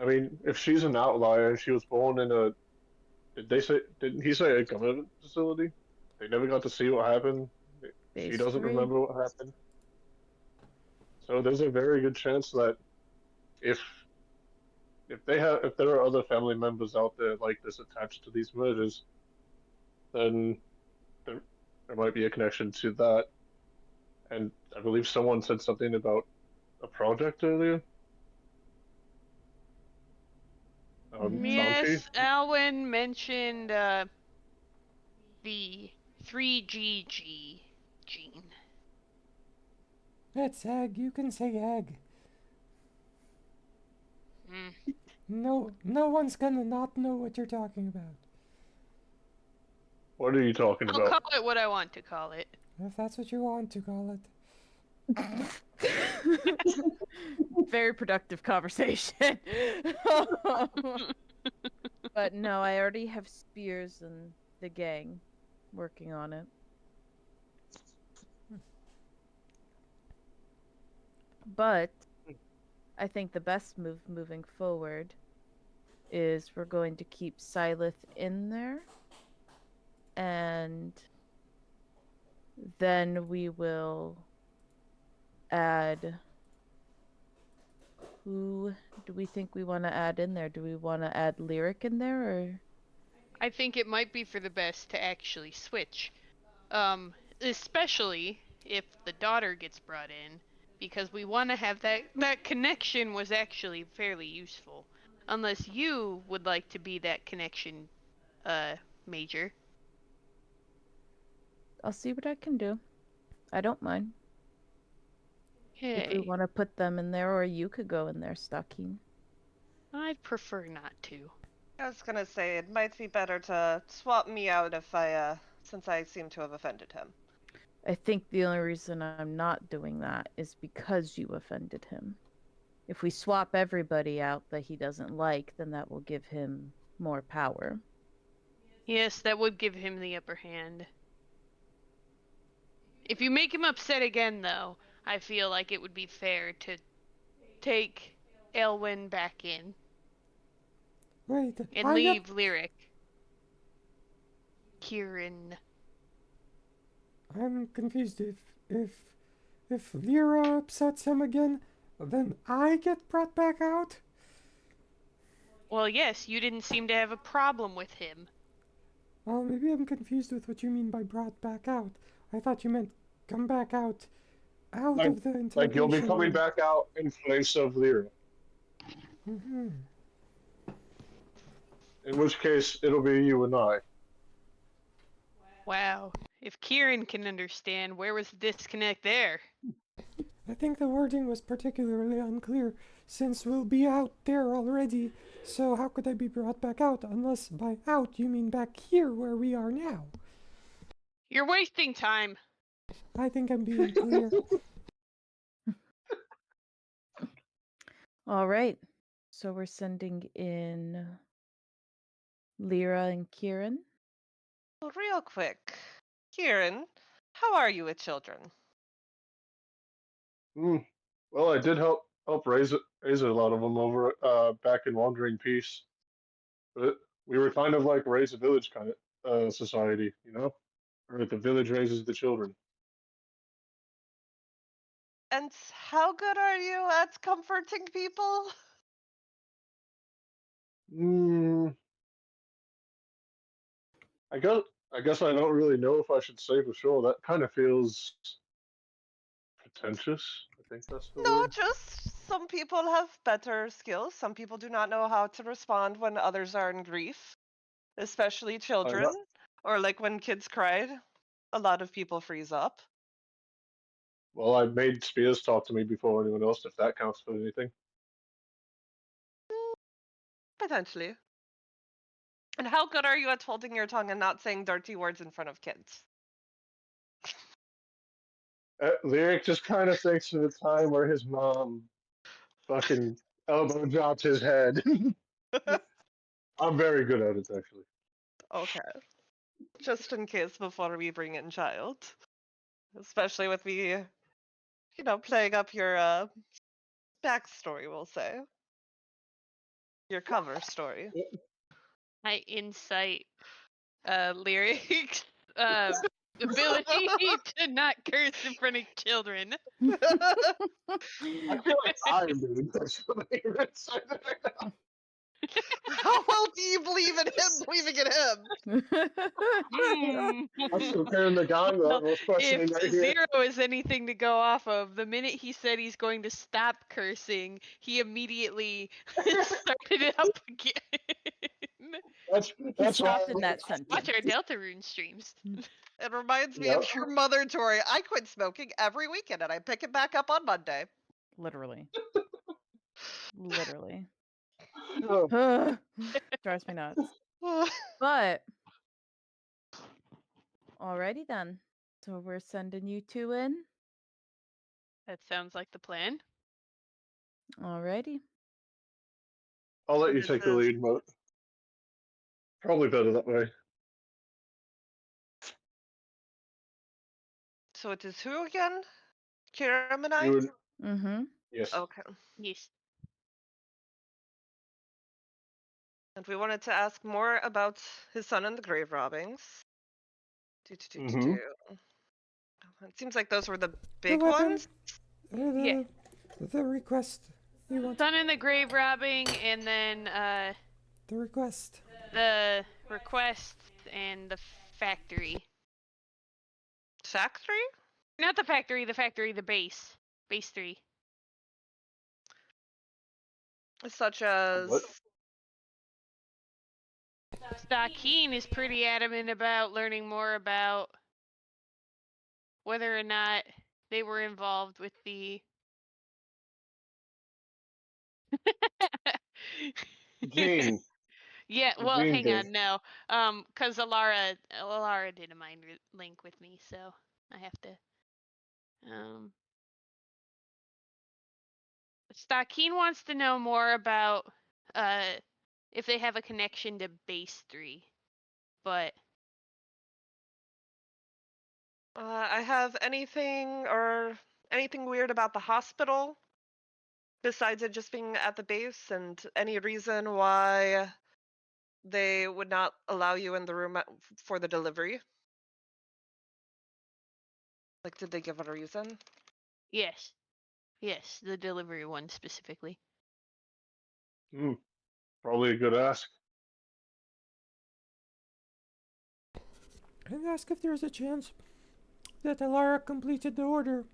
I mean, if she's an outlier and she was born in a, didn't he say a government facility? They never got to see what happened. She base doesn't 3. remember what happened. So there's a very good chance that if if there are other family members out there like this attached to these murders, then there might be a connection to that. And I believe someone said something about a project earlier. Sanchi? Yes, Alwyn mentioned the 3GG gene. It's egg. You can say egg. No one's gonna not know what you're talking about. What are you talking I'll about? call it what I want to call it. If that's what you want to call it. Very productive conversation. But no, I already have Spears and the gang working on it. But I think the best move moving forward is we're going to keep Silith in there. And then we will add. Who do we think we want to add in there? Do we want to add Lyric in there or? I think it might be for the best to actually switch. Especially if the daughter gets brought in, because we want to have that connection was actually fairly useful. Unless you would like to be that connection, Major. I'll see what I can do. I don't mind. If we Hey, want to put them in there, or you could go in there, Stocking. I'd prefer not to. I was gonna say it might be better to swap me out if since I seem to have offended him. I think the only reason I'm not doing that is because you offended him. If we swap everybody out that he doesn't like, then that will give him more power. Yes, that would give him the upper hand. If you make him upset again, though, I feel like it would be fair to take Elwyn back in Wait, and leave Lyric. Kieran. I'm confused. If Lyra upsets him again, then I get brought back out? Well, yes, you didn't seem to have a problem with him. Well, maybe I'm confused with what you mean by brought back out. I thought you meant come back out of the interrogation Like you'll be coming room. back out in place of Lyra. Mm-hmm. In which case, it'll be you and I. Wow. If Kieran can understand, where was the disconnect there? I think the wording was particularly unclear, since we'll be out there already, so how could I be brought back out unless by out you mean back here where we are now? You're wasting time. I think I'm being clear. All right. So we're sending in Lyra and Kieran. Well, real quick, Kieran, how are you with children? Well, I did help raise a lot of them over back in Wandering Peace, but we were kind of like raise a village kind of society, you know, where the village raises the children. And how good are you at comforting people? Mm, I guess I guess I don't really know if I should say for sure. That kind of feels pretentious. I think that's the No, word. just some people have better skills. Some people do not know how to respond when others are in grief, especially I children, or like when kids cried. A lot of people freeze up. Well, I made Spears talk to me before anyone else, if that counts for anything. Potentially. And how good are you at holding your tongue and not saying dirty words in front of kids? Lyric just kind of thinks of the time where his mom fucking elbow dropped his head. I'm very good at it, actually. Okay. Just in case before we bring in child. Especially with me, playing up your backstory, we'll say. Your cover story. I insight lyrics ability to not curse in front of children. I feel like I'm doing personally. How well do you believe in him believing in him? I'm still carrying the gauntlet. I was questioning If right here. Zero is anything to go off of, the minute he said he's going to stop cursing, he immediately started it up again. That's He that's why. stopped in that Watch sentence. our Delta Rune streams. It reminds me Yeah. of your mother, Tori. I quit smoking every weekend and I pick it back up on Monday. Literally. Literally. Oh, Drives me nuts. But alrighty then. So we're sending you two in. That sounds like the plan. Alrighty. I'll let And you this take the is lead, but probably better that way. so it is who again? Kiram and I? You would, Mm-hmm. yes. Okay. Yes. And we wanted to ask more about his son and the grave robbings. Mm-hmm. It seems like those were the The big weapon? ones. Yeah. The request. You want Son in the grave robbing, and then the request. the request and the factory. Factory? Not the factory, the base. Base 3. Such as What? Stakeen is pretty adamant about learning more about whether or not they were involved with the Gene. Yeah, The well, Gene hang game. on, no. Cuz Alara did a mind link with me, so I have to Stakeen wants to know more about if they have a connection to base 3. But I have anything weird about the hospital besides it just being at the base, and any reason why they would not allow you in the room for the delivery? Like, did they give a reason? yes. Yes, the delivery one specifically. Probably a good ask. And ask if there's a chance that Alara completed the order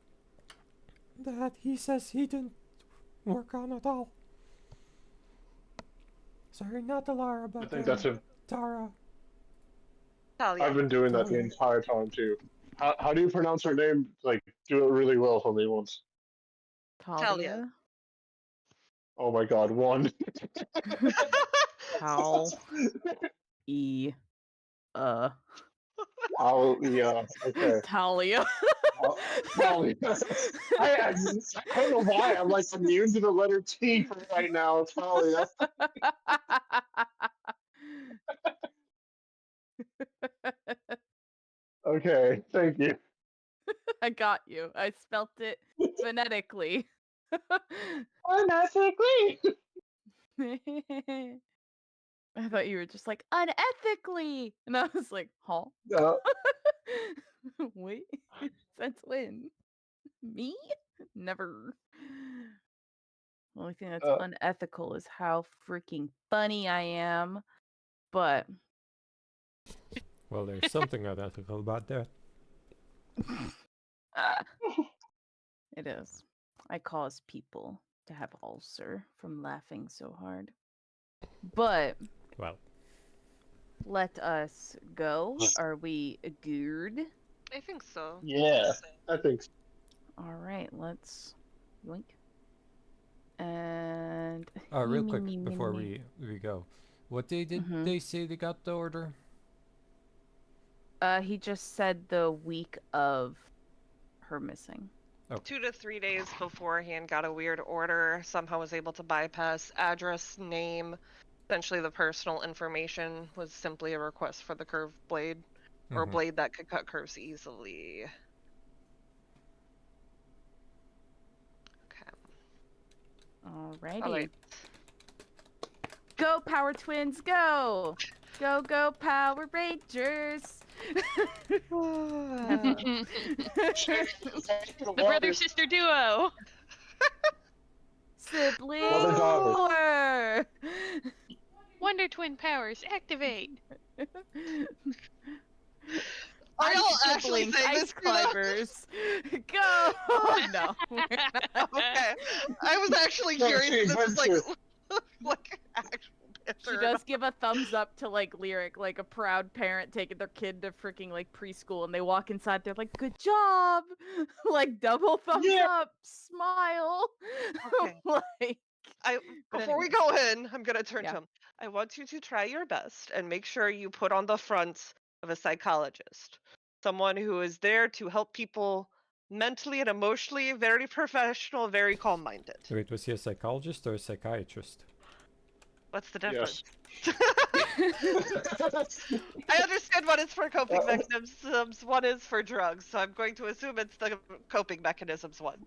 that he says he didn't work on at all. Sorry, not Alara, I but think that's him. Tara. Talia. I've been doing that the Talia. entire time too. How do you pronounce her name? Like, do it really well for me once. Talia. Oh my god, one. Tal. E. Yeah, okay. Talia. Talia. I don't know why I'm like immune to the letter T for right now, Talia. Okay, thank you. I got you. I spelt it phonetically. Phonetically. I thought you were just like unethically, and I was like, huh? Uh, Wait, since when? Me? Never. The only thing that's uh, unethical is how freaking funny I am. But Well, there's something unethical about that. it is. I cause people to have ulcer from laughing so hard. But Well, let us go. Are we good? I think so. yeah, I think so. All right, let's yoink. And real me, quick me, me, before me. we go, what day did Mhm. they say they got the order? He just said the week of her missing. 2 to 3 days beforehand, got a weird order. Somehow was able to bypass address, name. Essentially, the personal information was simply a request for the curved blade, or a Mhm. blade that could cut curves easily. Okay. Alrighty. All right. Go, Power Twins, go! Go, go, Power Rangers! The brother-sister duo. Sibling Mother daughter. war! Wonder Twin powers activate. Are I'm y'all actually siblings, saying ice this, Tina? climbers. Go! No. Okay. I was actually No, curious she if this is like adventure. like actual She banter or does not. give a thumbs up to like lyric, like a proud parent taking their kid to freaking like preschool, and they walk inside. They're like, "Good job!" Like double thumbs Yeah. up, smile. Okay. Like, but Before we anyways, go in, I'm gonna turn yeah. to him. I want you to try your best and make sure you put on the front of a psychologist, someone who is there to help people mentally and emotionally, very professional, very calm-minded. Wait, was he a psychologist or a psychiatrist? What's the difference? Yes. I understand one is for coping mechanisms, one is for drugs, so I'm going to assume it's the coping mechanisms one.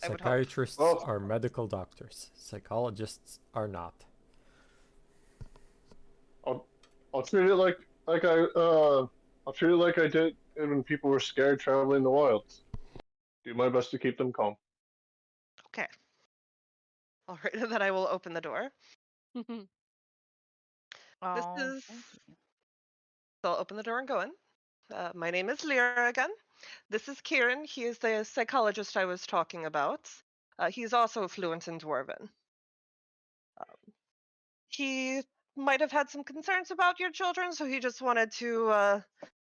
I would hope. Psychiatrists Oh, are medical doctors. Psychologists are not. I'll treat it like I'll treat it like I did when people were scared traveling the wilds. Do my best to keep them calm. Okay. All right, and then I will open the door. This Oh, is. thank you. So I'll open the door and go in. My name is Lyra again. This is Kieran. He is the psychologist I was talking about. He's also fluent in Dwarven. He might have had some concerns about your children, so he just wanted to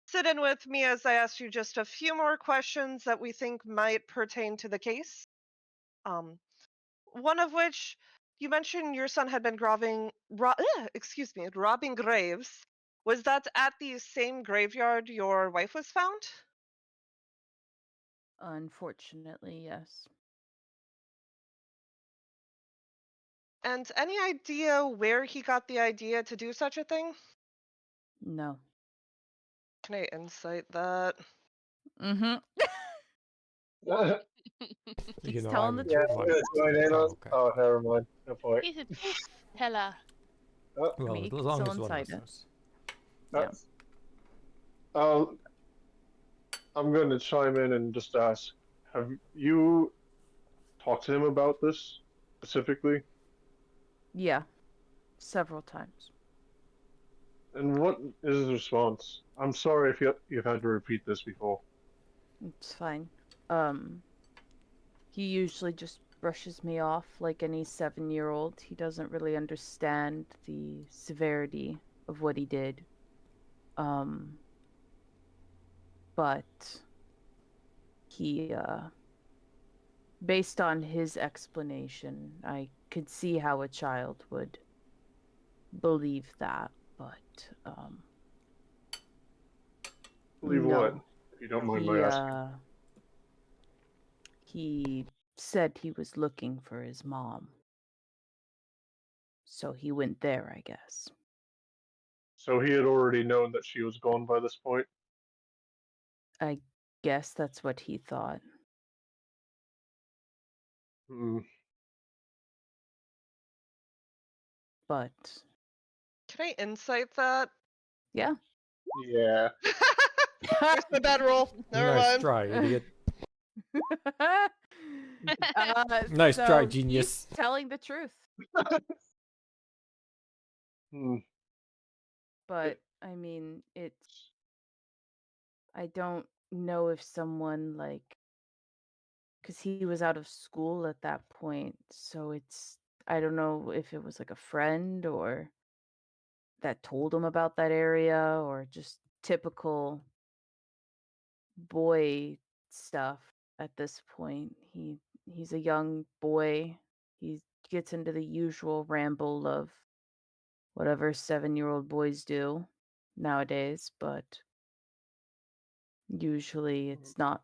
sit in with me as I asked you just a few more questions that we think might pertain to the case. One of which you mentioned your son had been robbing graves. Was that at the same graveyard your wife was found? Unfortunately, yes. And any idea where he got the idea to do such a thing? No. Can I insight that? Mm-hmm. Yeah, You He's know, telling I'm the a truth. I'm gonna join in on. Oh, okay. Oh, never mind. No point. He's a truth teller. Oh, I Well, mean, you as could long still as one of us incite it. knows. Yeah. Um, I'm going to chime in and just ask: have you talked to him about this specifically? Yeah. Several times. And what is his response? I'm sorry if you've had to repeat this before. It's fine. He usually just brushes me off like any 7-year-old. He doesn't really understand the severity of what he did. But he, based on his explanation, I could see how a child would believe that, but, Believe what? No. If you don't mind my He asking. he said he was looking for his mom. So he went there, I guess. So he had already known that she was gone by this point. I guess that's what he thought. Hmm. But Can I insight that? yeah. Yeah. Here's the bedroll. Never Nice mind. try, idiot. Nice try, so genius. he's telling the truth. Hmm. But I mean, I don't know if someone like, because he was out of school at that point, so I don't know if it was like a friend or that told him about that area or just typical boy stuff at this point. He's a young boy. He gets into the usual ramble of whatever 7-year-old boys do nowadays, but usually it's not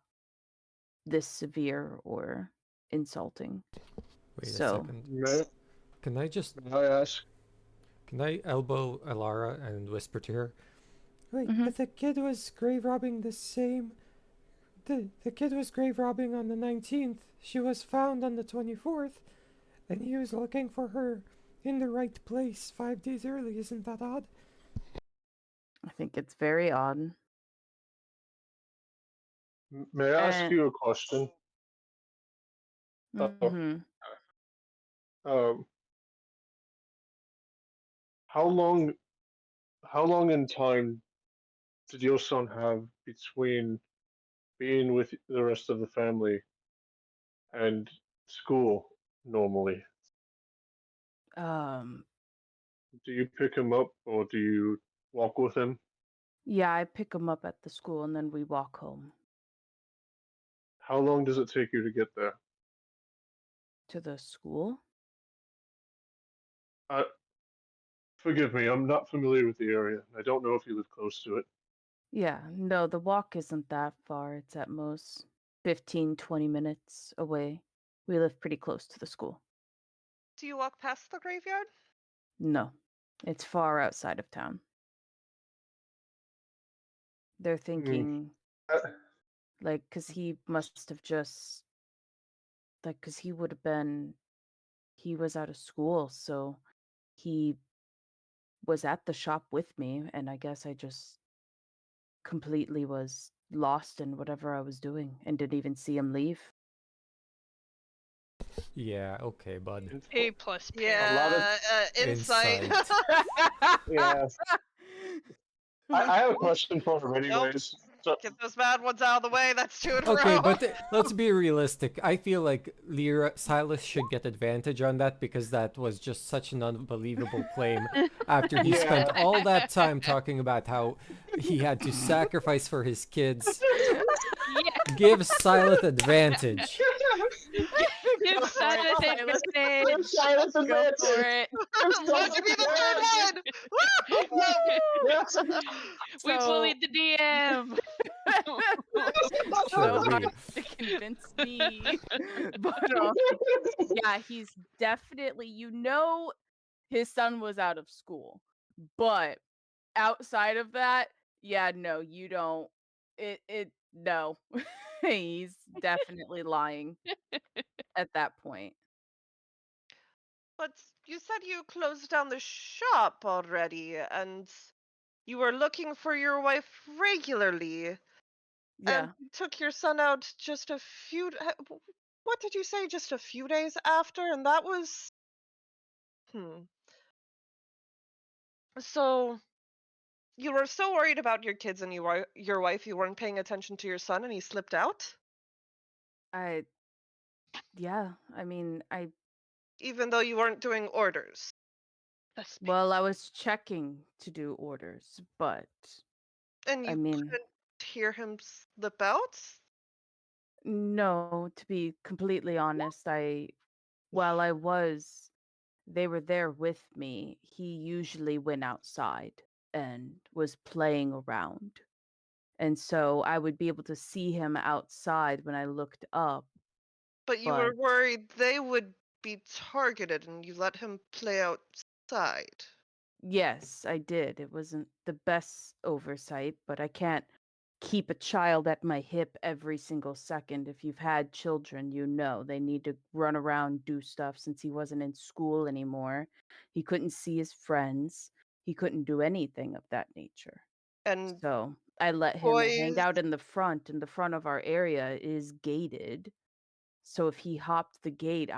this severe or insulting. Wait a So, second. May, Can I just may I ask? can I elbow Alara and whisper to her? Wait, mhm. but the kid was grave robbing the same. The kid was grave robbing on the 19th. She was found on the 24th, and he was looking for her in the right place 5 days early. Isn't that odd? I think it's very odd. May I ask And you a question? Uh, mhm. um, how long, how long in time did your son have between being with the rest of the family and school normally? um Do you pick him up or do you walk with him? yeah, I pick him up at the school and then we walk home How long does it take you to get there? to the school. Uh, Forgive me, I'm not familiar with the area. I don't know if you live close to it. Yeah, no, the walk isn't that far. It's at most 15-20 minutes away. We live pretty close to the school. Do you walk past the graveyard? No, it's far outside of town. They're Hmm. thinking, Uh, like, because he must have just, like, because he was out of school, so he was at the shop with me, and I guess I just completely was lost in whatever I was doing and didn't even see him leave. Yeah, okay, bud. A plus A parent. lot of Yeah, insight. Insight. yeah. I have a question for him, Nope. anyways. So Get those bad ones out of the way. That's 2 in a Okay, row. but let's be realistic. I feel like Silas should get advantage on that because that was just such an unbelievable claim after he spent yeah, all that time talking about how he had to sacrifice for his kids. Yeah. Give Silas advantage. Give Silas Silas. advantage. silence and Go for it. Don't you be the third one. Woo! Yes. We So- bullied the DM. So Sure, hard to convince me. But yeah, he's definitely, his son was out of school. But outside of that, yeah, no, you don't. No. He's definitely lying at that point. But you said you closed down the shop already, and you were looking for your wife regularly, Yeah. and you took your son out just a few. What did you say? Just a few days after, and that was. Hmm. So you were so worried about your kids and your wife, you weren't paying attention to your son, and he slipped out, I yeah, I mean, even though you weren't doing orders. well, I was checking to do orders, but And I you mean, couldn't hear him slip out? no, to be completely honest, while they were there with me, he usually went outside and was playing around. And so I would be able to see him outside when I looked up. But you But were worried they would be targeted and you let him play outside. yes, I did. It wasn't the best oversight, but I can't keep a child at my hip every single second. If you've had children, you know they need to run around, do stuff. Since he wasn't in school anymore, he couldn't see his friends, he couldn't do anything of that nature. And So I let him hang toys out in the front, and the front of our area is gated. So if he hopped the gate,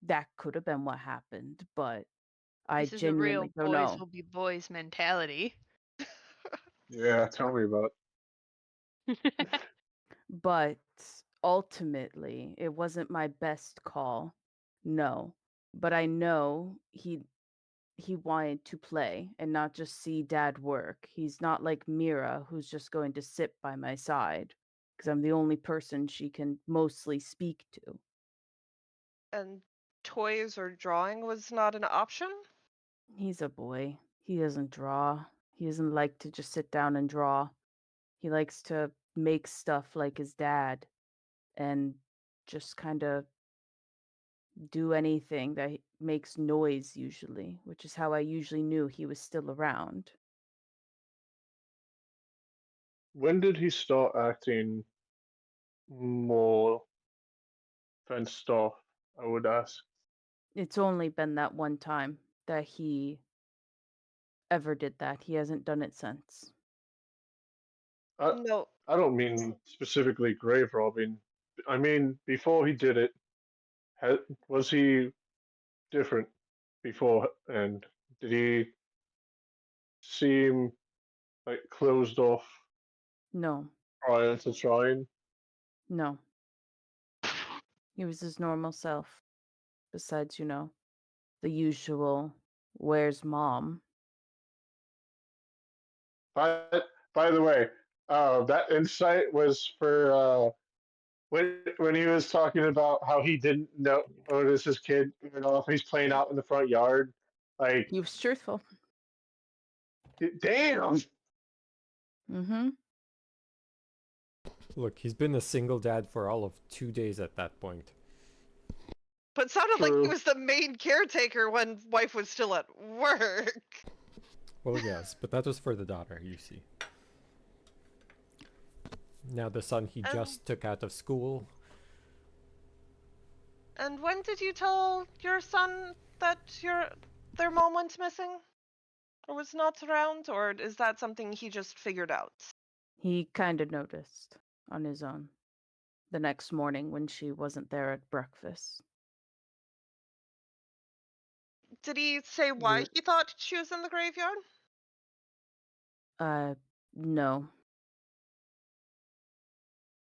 that could have been what happened, but I This is a real genuinely don't boys know. will be boys mentality. Yeah, tell me about But ultimately, it wasn't my best call. No. But I know he wanted to play and not just see dad work. He's not like Mira, who's just going to sit by my side because I'm the only person she can mostly speak to. and toys or drawing was not an option? He's a boy. He doesn't draw. He doesn't like to just sit down and draw. He likes to make stuff like his dad and just kind of do anything that makes noise usually, which is how I usually knew he was still around. when did he start acting more fenced off? I would ask. It's only been that one time that he ever did that. He hasn't done it since. I No. I don't mean specifically grave robbing. I mean before he did it, was he different before? And did he seem like closed off No, prior to trying? no. He was his normal self. Besides, the usual, where's mom? By the way, that insight was for when he was talking about how he didn't notice his kid, if he's playing out in the front yard. Like, He was truthful. damn. Mm-hmm. Look, he's been a single dad for all of 2 days at that point. But it sounded like he True. was the main caretaker when wife was still at work. Well, yes, but that was for the daughter, you see. Now the son he Um, just took out of school. And when did you tell your son that their mom went missing? Or was not around? Or is that something he just figured out? He kind of noticed on his own the next morning when she wasn't there at breakfast. Did he say why The- he thought she was in the graveyard? Uh, no.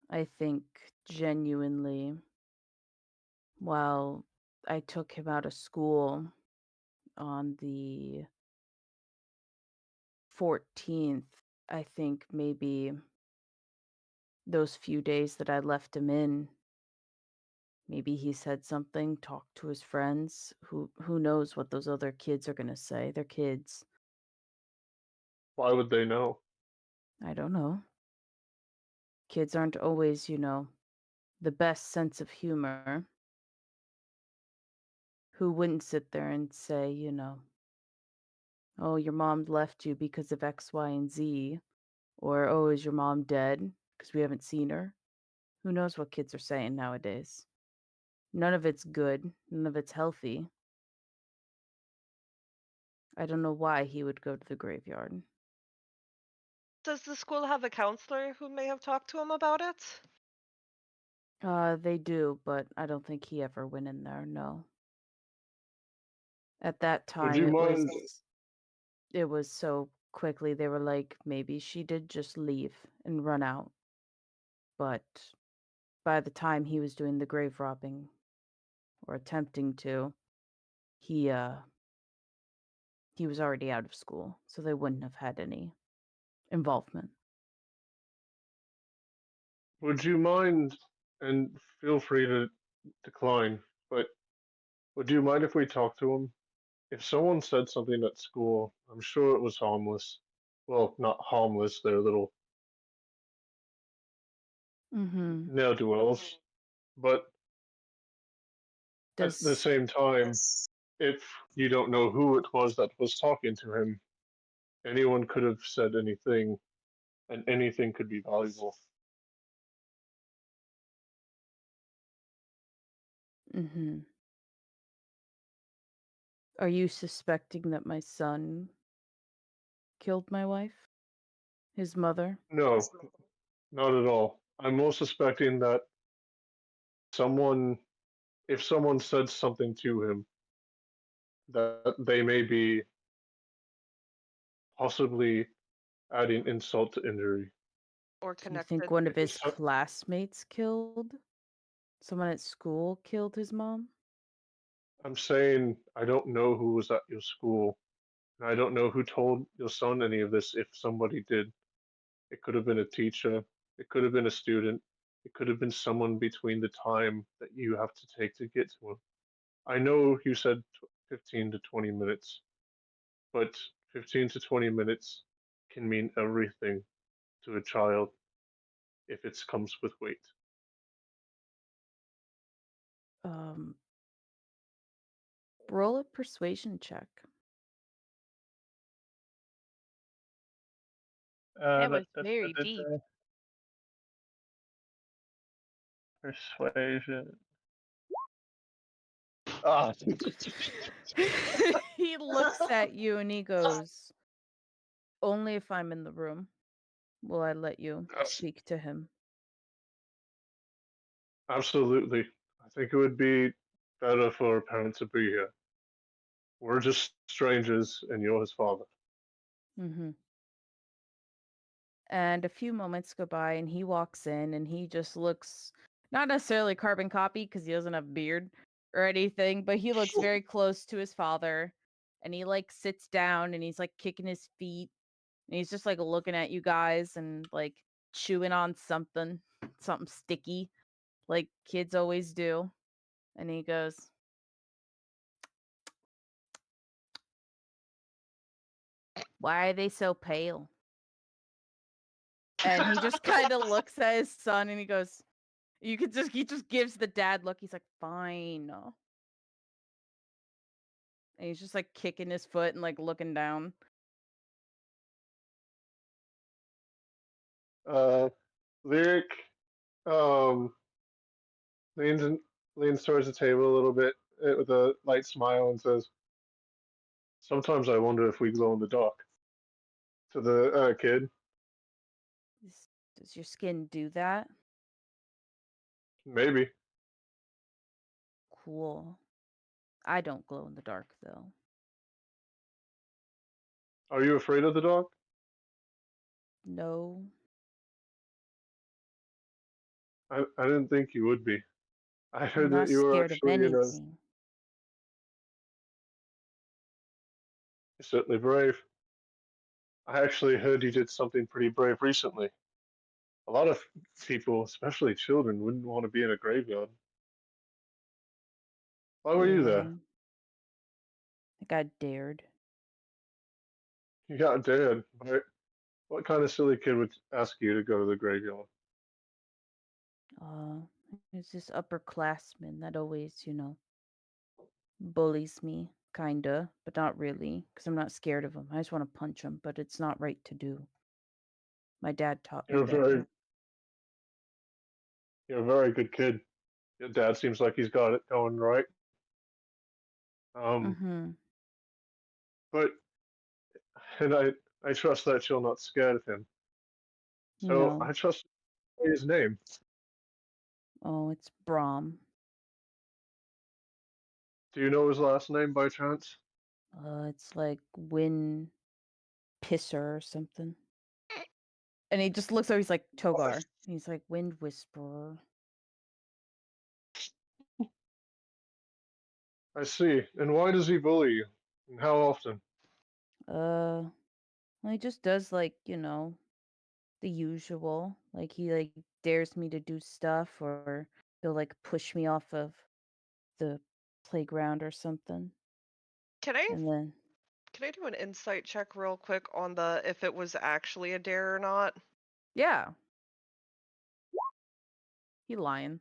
I think genuinely, while I took him out of school on the 14th, I think maybe those few days that I left him in, maybe he said something, talked to his friends. Who knows what those other kids are gonna say? They're kids. Why would they know? I don't know. Kids aren't always, the best sense of humor. Who wouldn't sit there and say, oh, your mom left you because of X, Y, and Z? Or, oh, is your mom dead? Because we haven't seen her. Who knows what kids are saying nowadays? None of it's good. None of it's healthy. I don't know why he would go to the graveyard. Does the school have a counselor who may have talked to him about it? They do, but I don't think he ever went in there, no. At that Would time, you it mind? was so quickly, they were like, maybe she did just leave and run out. But by the time he was doing the grave robbing, or attempting to, he, he was already out of school, so they wouldn't have had any involvement. Would you mind? And feel free to decline. But would you mind if we talk to him? If someone said something at school, I'm sure it was harmless. Well, not harmless. They're a little Mm-hmm. ne'er do wells. But at the Does same time, if you don't know who it was that was talking to him, anyone could have said anything, and anything could be valuable. mm-hmm. Are you suspecting that my son killed my wife? His mother? No, not at all. I'm more suspecting that someone, if someone said something to him, that they may be possibly adding insult to injury. Or Do you think connected. one of his So, classmates killed? Someone at school killed his mom? I'm saying I don't know who was at your school, and I don't know who told your son any of this if somebody did. It could have been a teacher, it could have been a student, it could have been someone between the time that you have to take to get to him. I know you said 15 to 20 minutes, but 15 to 20 minutes can mean everything to a child if it comes with weight. Um, roll a persuasion check. That was very deep. Persuasion. Ah, He looks at you and he goes, "Only if I'm in the room will I let you speak to him." absolutely. I think it would be better for a parent to be here. We're just strangers, and you're his father. Mm-hmm. And a few moments go by and he walks in and he just looks not necessarily carbon copy because he doesn't have a beard or anything, but he looks very close to his father. And he like sits down and he's like kicking his feet and he's just like looking at you guys and like chewing on something sticky, like kids always do. And he goes, "Why are they so pale?" And he just kind of looks at his son and he goes, he just gives the dad look. He's like, "Fine." And he's just like kicking his foot and like looking down. Uh, Lyric um, leans in, leans towards the table a little bit with a light smile and says, "Sometimes I wonder if we glow in the dark." To the kid, Does your skin do that? maybe. Cool. I don't glow in the dark though. Are you afraid of the dark? No. I didn't think you would be. I I'm heard that not you were scared of actually, anything. certainly brave. I actually heard you did something pretty brave recently. A lot of people, especially children, wouldn't want to be in a graveyard. Why were you Yeah. there? I got dared. You got dared. What kind of silly kid would ask you to go to the graveyard? Uh it's this upperclassman that always, bullies me, kinda, but not really, because I'm not scared of him. I just want to punch him, but it's not right to do. My dad taught me You're a better. you're a very good kid. Your dad seems like he's got it going right. Um, Mm-hmm. but and I trust that you're not scared of him. So No. I trust his name. Oh, it's Brahm. Do you know his last name by chance? It's like Wind Pisser or something. And he just looks over, he's like, Togar. He's like, Wind Whisperer. I see. And why does he bully you? And how often? Uh, well, he just does like, the usual. Like he like dares me to do stuff or he'll like push me off of the playground or something. Can I And then do an insight check real quick on the if it was actually a dare or not? yeah. He lying.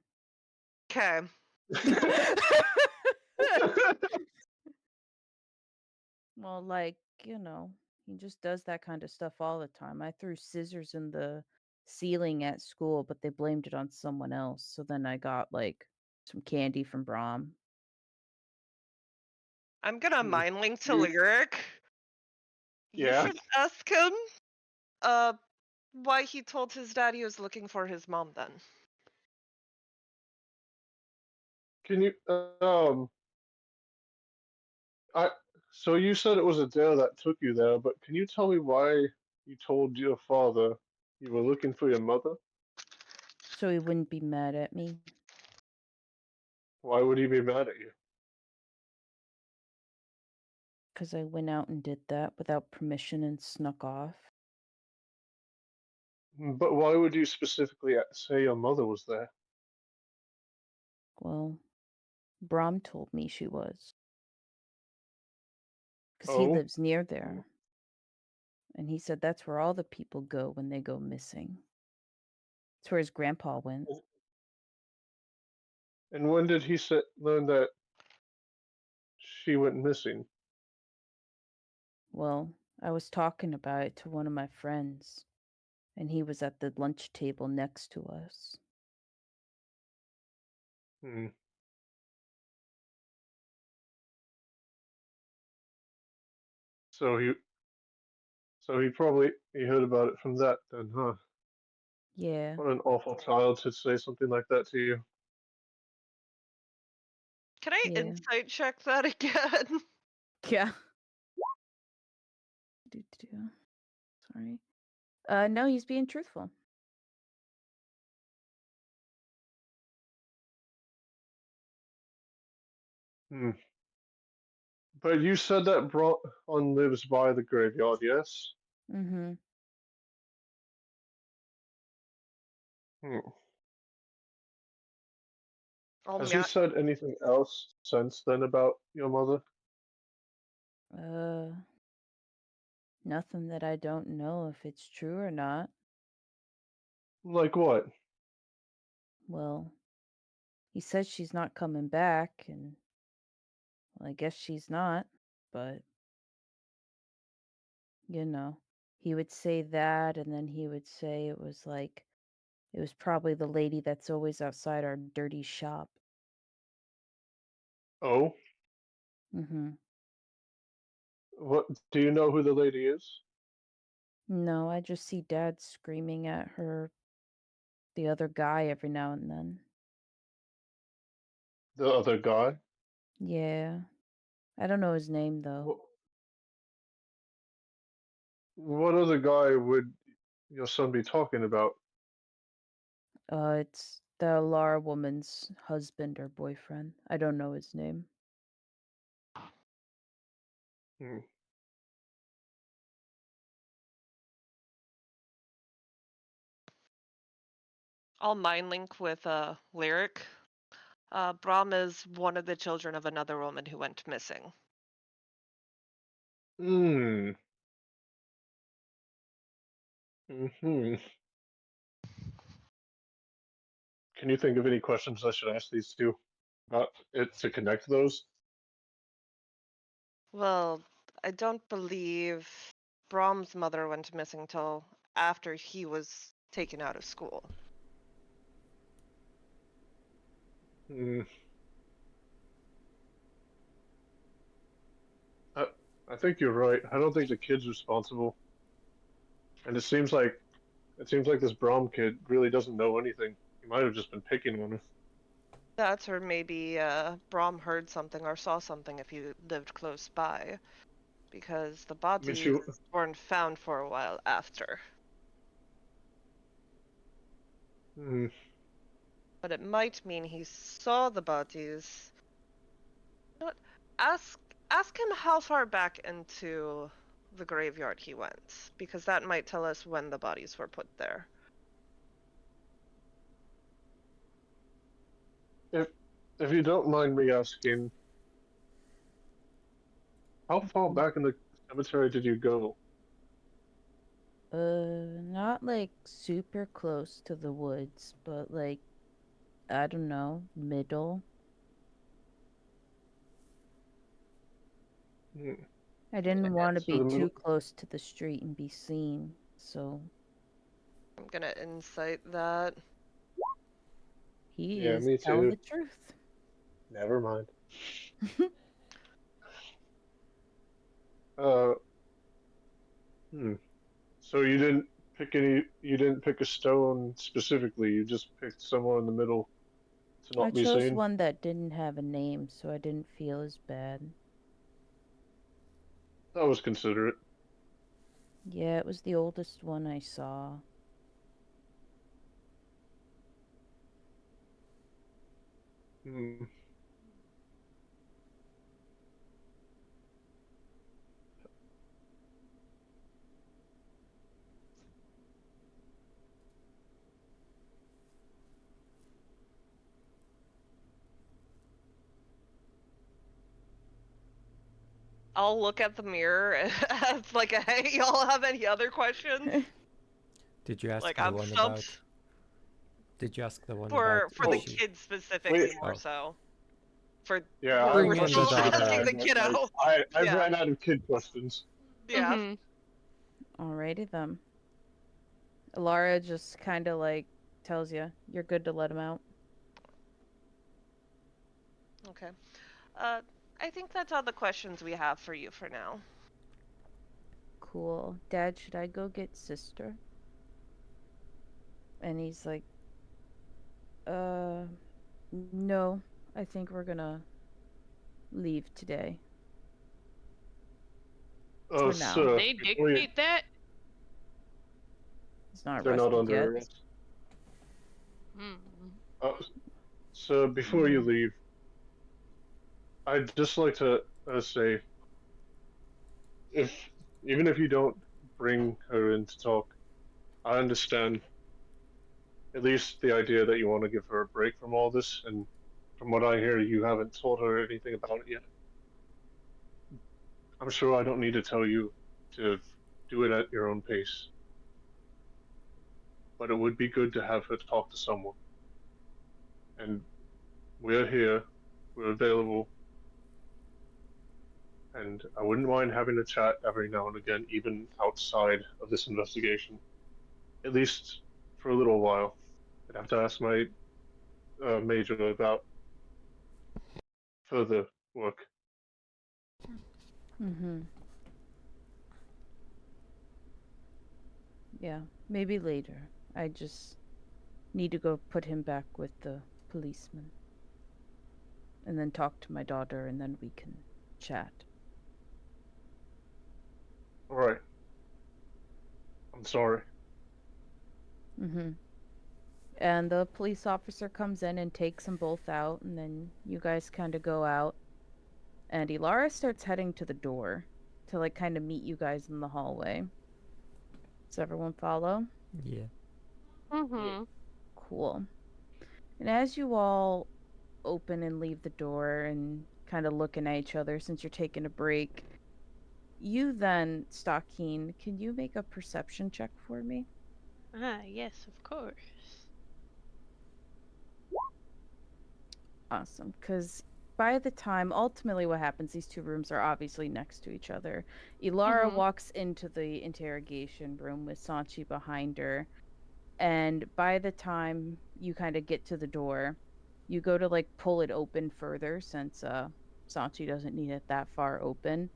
Okay. Well, like, he just does that kind of stuff all the time. I threw scissors in the ceiling at school, but they blamed it on someone else. So then I got like some candy from Brom. I'm gonna Hmm. mind link to You, Lyric. You yeah. should ask him uh why he told his dad he was looking for his mom then. Can you I so you said it was a dare that took you there, but can you tell me why you told your father you were looking for your mother? So he wouldn't be mad at me Why would he be mad at you? because I went out and did that without permission and snuck off. But why would you specifically say your mother was there? Well, Brom told me she was because he Oh, lives near there. And he said that's where all the people go when they go missing. It's where his grandpa went. and when did he learn that she went missing? Well, I was talking about it to one of my friends, and he was at the lunch table next to us. Hmm. So he heard about it from that then, huh? Yeah. What an awful child to say something like that to you. Can I Yeah. insight check that again? Yeah. Sorry. No, he's being truthful. Hmm. But you said that Braun lives by the graveyard, yes? Mm-hmm. Hmm. Oh Has he man, said anything else since then about your mother? Uh, Nothing that I don't know if it's true or not. Like what? Well, he says she's not coming back, and well, I guess she's not, but he would say that, and then he would say it was probably the lady that's always outside our dirty shop. Oh, Mm-hmm. what? Do you know who the lady is? No, I just see Dad screaming at the other guy every now and then. The other guy? Yeah. I don't know his name, though. What, what other guy would your son be talking about? It's the Lara woman's husband or boyfriend. I don't know his name. Hmm. I'll mind link with Lyric. Brahm is one of the children of another woman who went missing. Hmm. Hmm. Can you think of any questions I should ask these two about it to connect those? Well, I don't believe Brahm's mother went missing till after he was taken out of school. Hmm. I, I think you're right. I don't think the kid's responsible, and it seems like this Brom kid really doesn't know anything. He might have just been picking on her. That's or maybe Brahm heard something or saw something if he lived close by, because the I mean, she. bodies weren't found for a while after. Hmm. But it might mean he saw the bodies. You know what? Ask ask him how far back into the graveyard he went, because that might tell us when the bodies were put there. If if you don't mind me asking, how far Mhm. back in the cemetery did you go? Not like super close to the woods, but like I don't know, middle. Hmm. I didn't want to So be the middle. too close to the street and be seen, so I'm gonna insight that. he Yeah, is me telling too. the truth. Never mind. Uh, hmm. So you didn't pick any. You didn't pick a stone specifically. You just picked somewhere in the middle to I not be chose seen. one that didn't have a name, so I didn't feel as bad. That was considerate. Yeah, it was the oldest one I saw. Hmm. I'll look at the mirror as like, hey, y'all have any other questions? Did you ask Like, the I'm one about? stumped Did you ask the one about for if the Oh, she? kid specifically wait. more Oh, so. For Yeah, I have we're bring in the still questions for the asking daughter. the dad, but like kiddo. I've Yeah, ran out of kid questions. yeah. Mhm. Alrighty then. Lara just kind of like tells you you're good to let him out. Okay. Uh, I think that's all the questions we have for you for now. Cool. Dad, should I go get sister? And he's like, no. I think we're gonna leave today. Oh, For now. sir, They before you, dictate that? He's not they're not arrested yet. under arrest. Hmm. Uh, so before you Mm-hmm. leave, I'd just like to say, if even if you don't bring her in to talk, I understand at least the idea that you want to give her a break from all this, and from what I hear, you haven't told her anything about it yet. I'm sure I don't need to tell you to do it at your own pace, but it would be good to have her talk to someone. And we're here, we're available, and I wouldn't mind having a chat every now and again, even outside of this investigation, at least for a little while. I'd have to ask my major about further work. Mm-hmm. Yeah, maybe later. I just need to go put him back with the policeman. And then talk to my daughter, and then we can chat. All right, I'm sorry. Mm-hmm. And the police officer comes in and takes them both out, and then you guys kind of go out. And Ilara starts heading to the door to like kind of meet you guys in the hallway. Does everyone follow? Yeah. Mhm. Cool. And as you all open and leave the door and kind of looking at each other since you're taking a break, you then, Stockeen, can you make a perception check for me? Ah, yes, of course. Awesome. Because by the time, ultimately, what happens, these two rooms are obviously next to each other. Ilara Mhm. walks into the interrogation room with Sanchi behind her. And by the time you kind of get to the door, you go to like pull it open further since Sanchi doesn't need it that far open.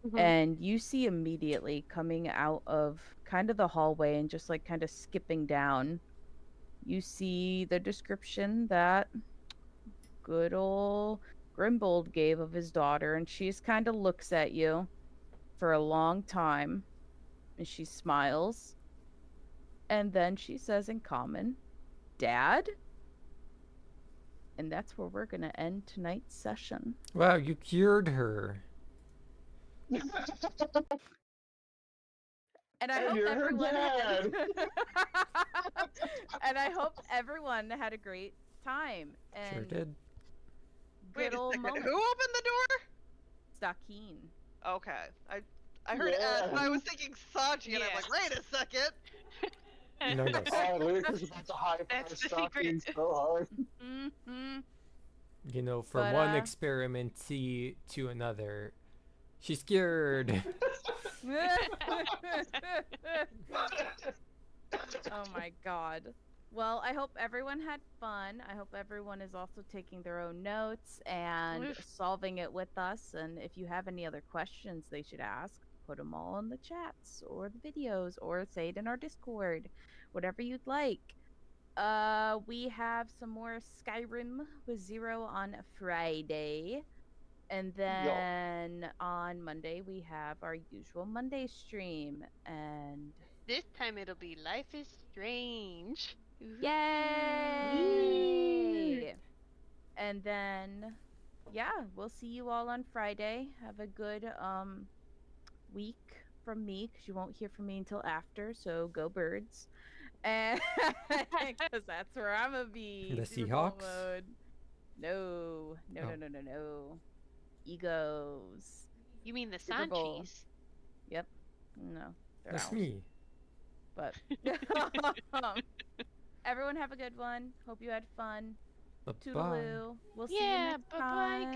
Mhm. And you see immediately coming out of kind of the hallway and just like kind of skipping down, you see the description that good old Grimbold gave of his daughter, and she just kind of looks at you for a long time, and she smiles, and then she says in common, "Dad?" And that's where we're gonna end tonight's session. Wow, you cured her. And I And hope you're her everyone had dad. and I hope everyone had a great time Sure and did. Wait good a old second. moment. Who opened the door? Stakeen. Okay. I heard S, Yeah. and I was thinking Saji, and I'm Yeah. like, wait a second. No, no. Oh, Lyric is about to high five That's the Stocking secret. so hard. Mhm. You know, from But, one experiment to another, she's cured. Oh my god. Well, I hope everyone had fun. I hope everyone is also taking their own notes and Oof. solving it with us. And if you have any other questions they should ask, put them all in the chats or the videos or say it in our Discord, whatever you'd like. We have some more Skyrim with Zero on Friday. And Yo. then on Monday, we have our usual Monday stream. And This time it'll be Life is Strange. Ooh. yay! And then, yeah, we'll see you all on Friday. Have a good week from me because you won't hear from me until after. So go birds, and because that's where I'm gonna be. The Super Bowl Seahawks? mode. No, no, Oh. no, no, no, no. Egos. You mean the Super Bowl. Sanchies? Yep. No, they're That's ours. me. But everyone have a good one. Hope you had fun. Bye-bye. Toodaloo. We'll see you Yeah, next bye-bye, time.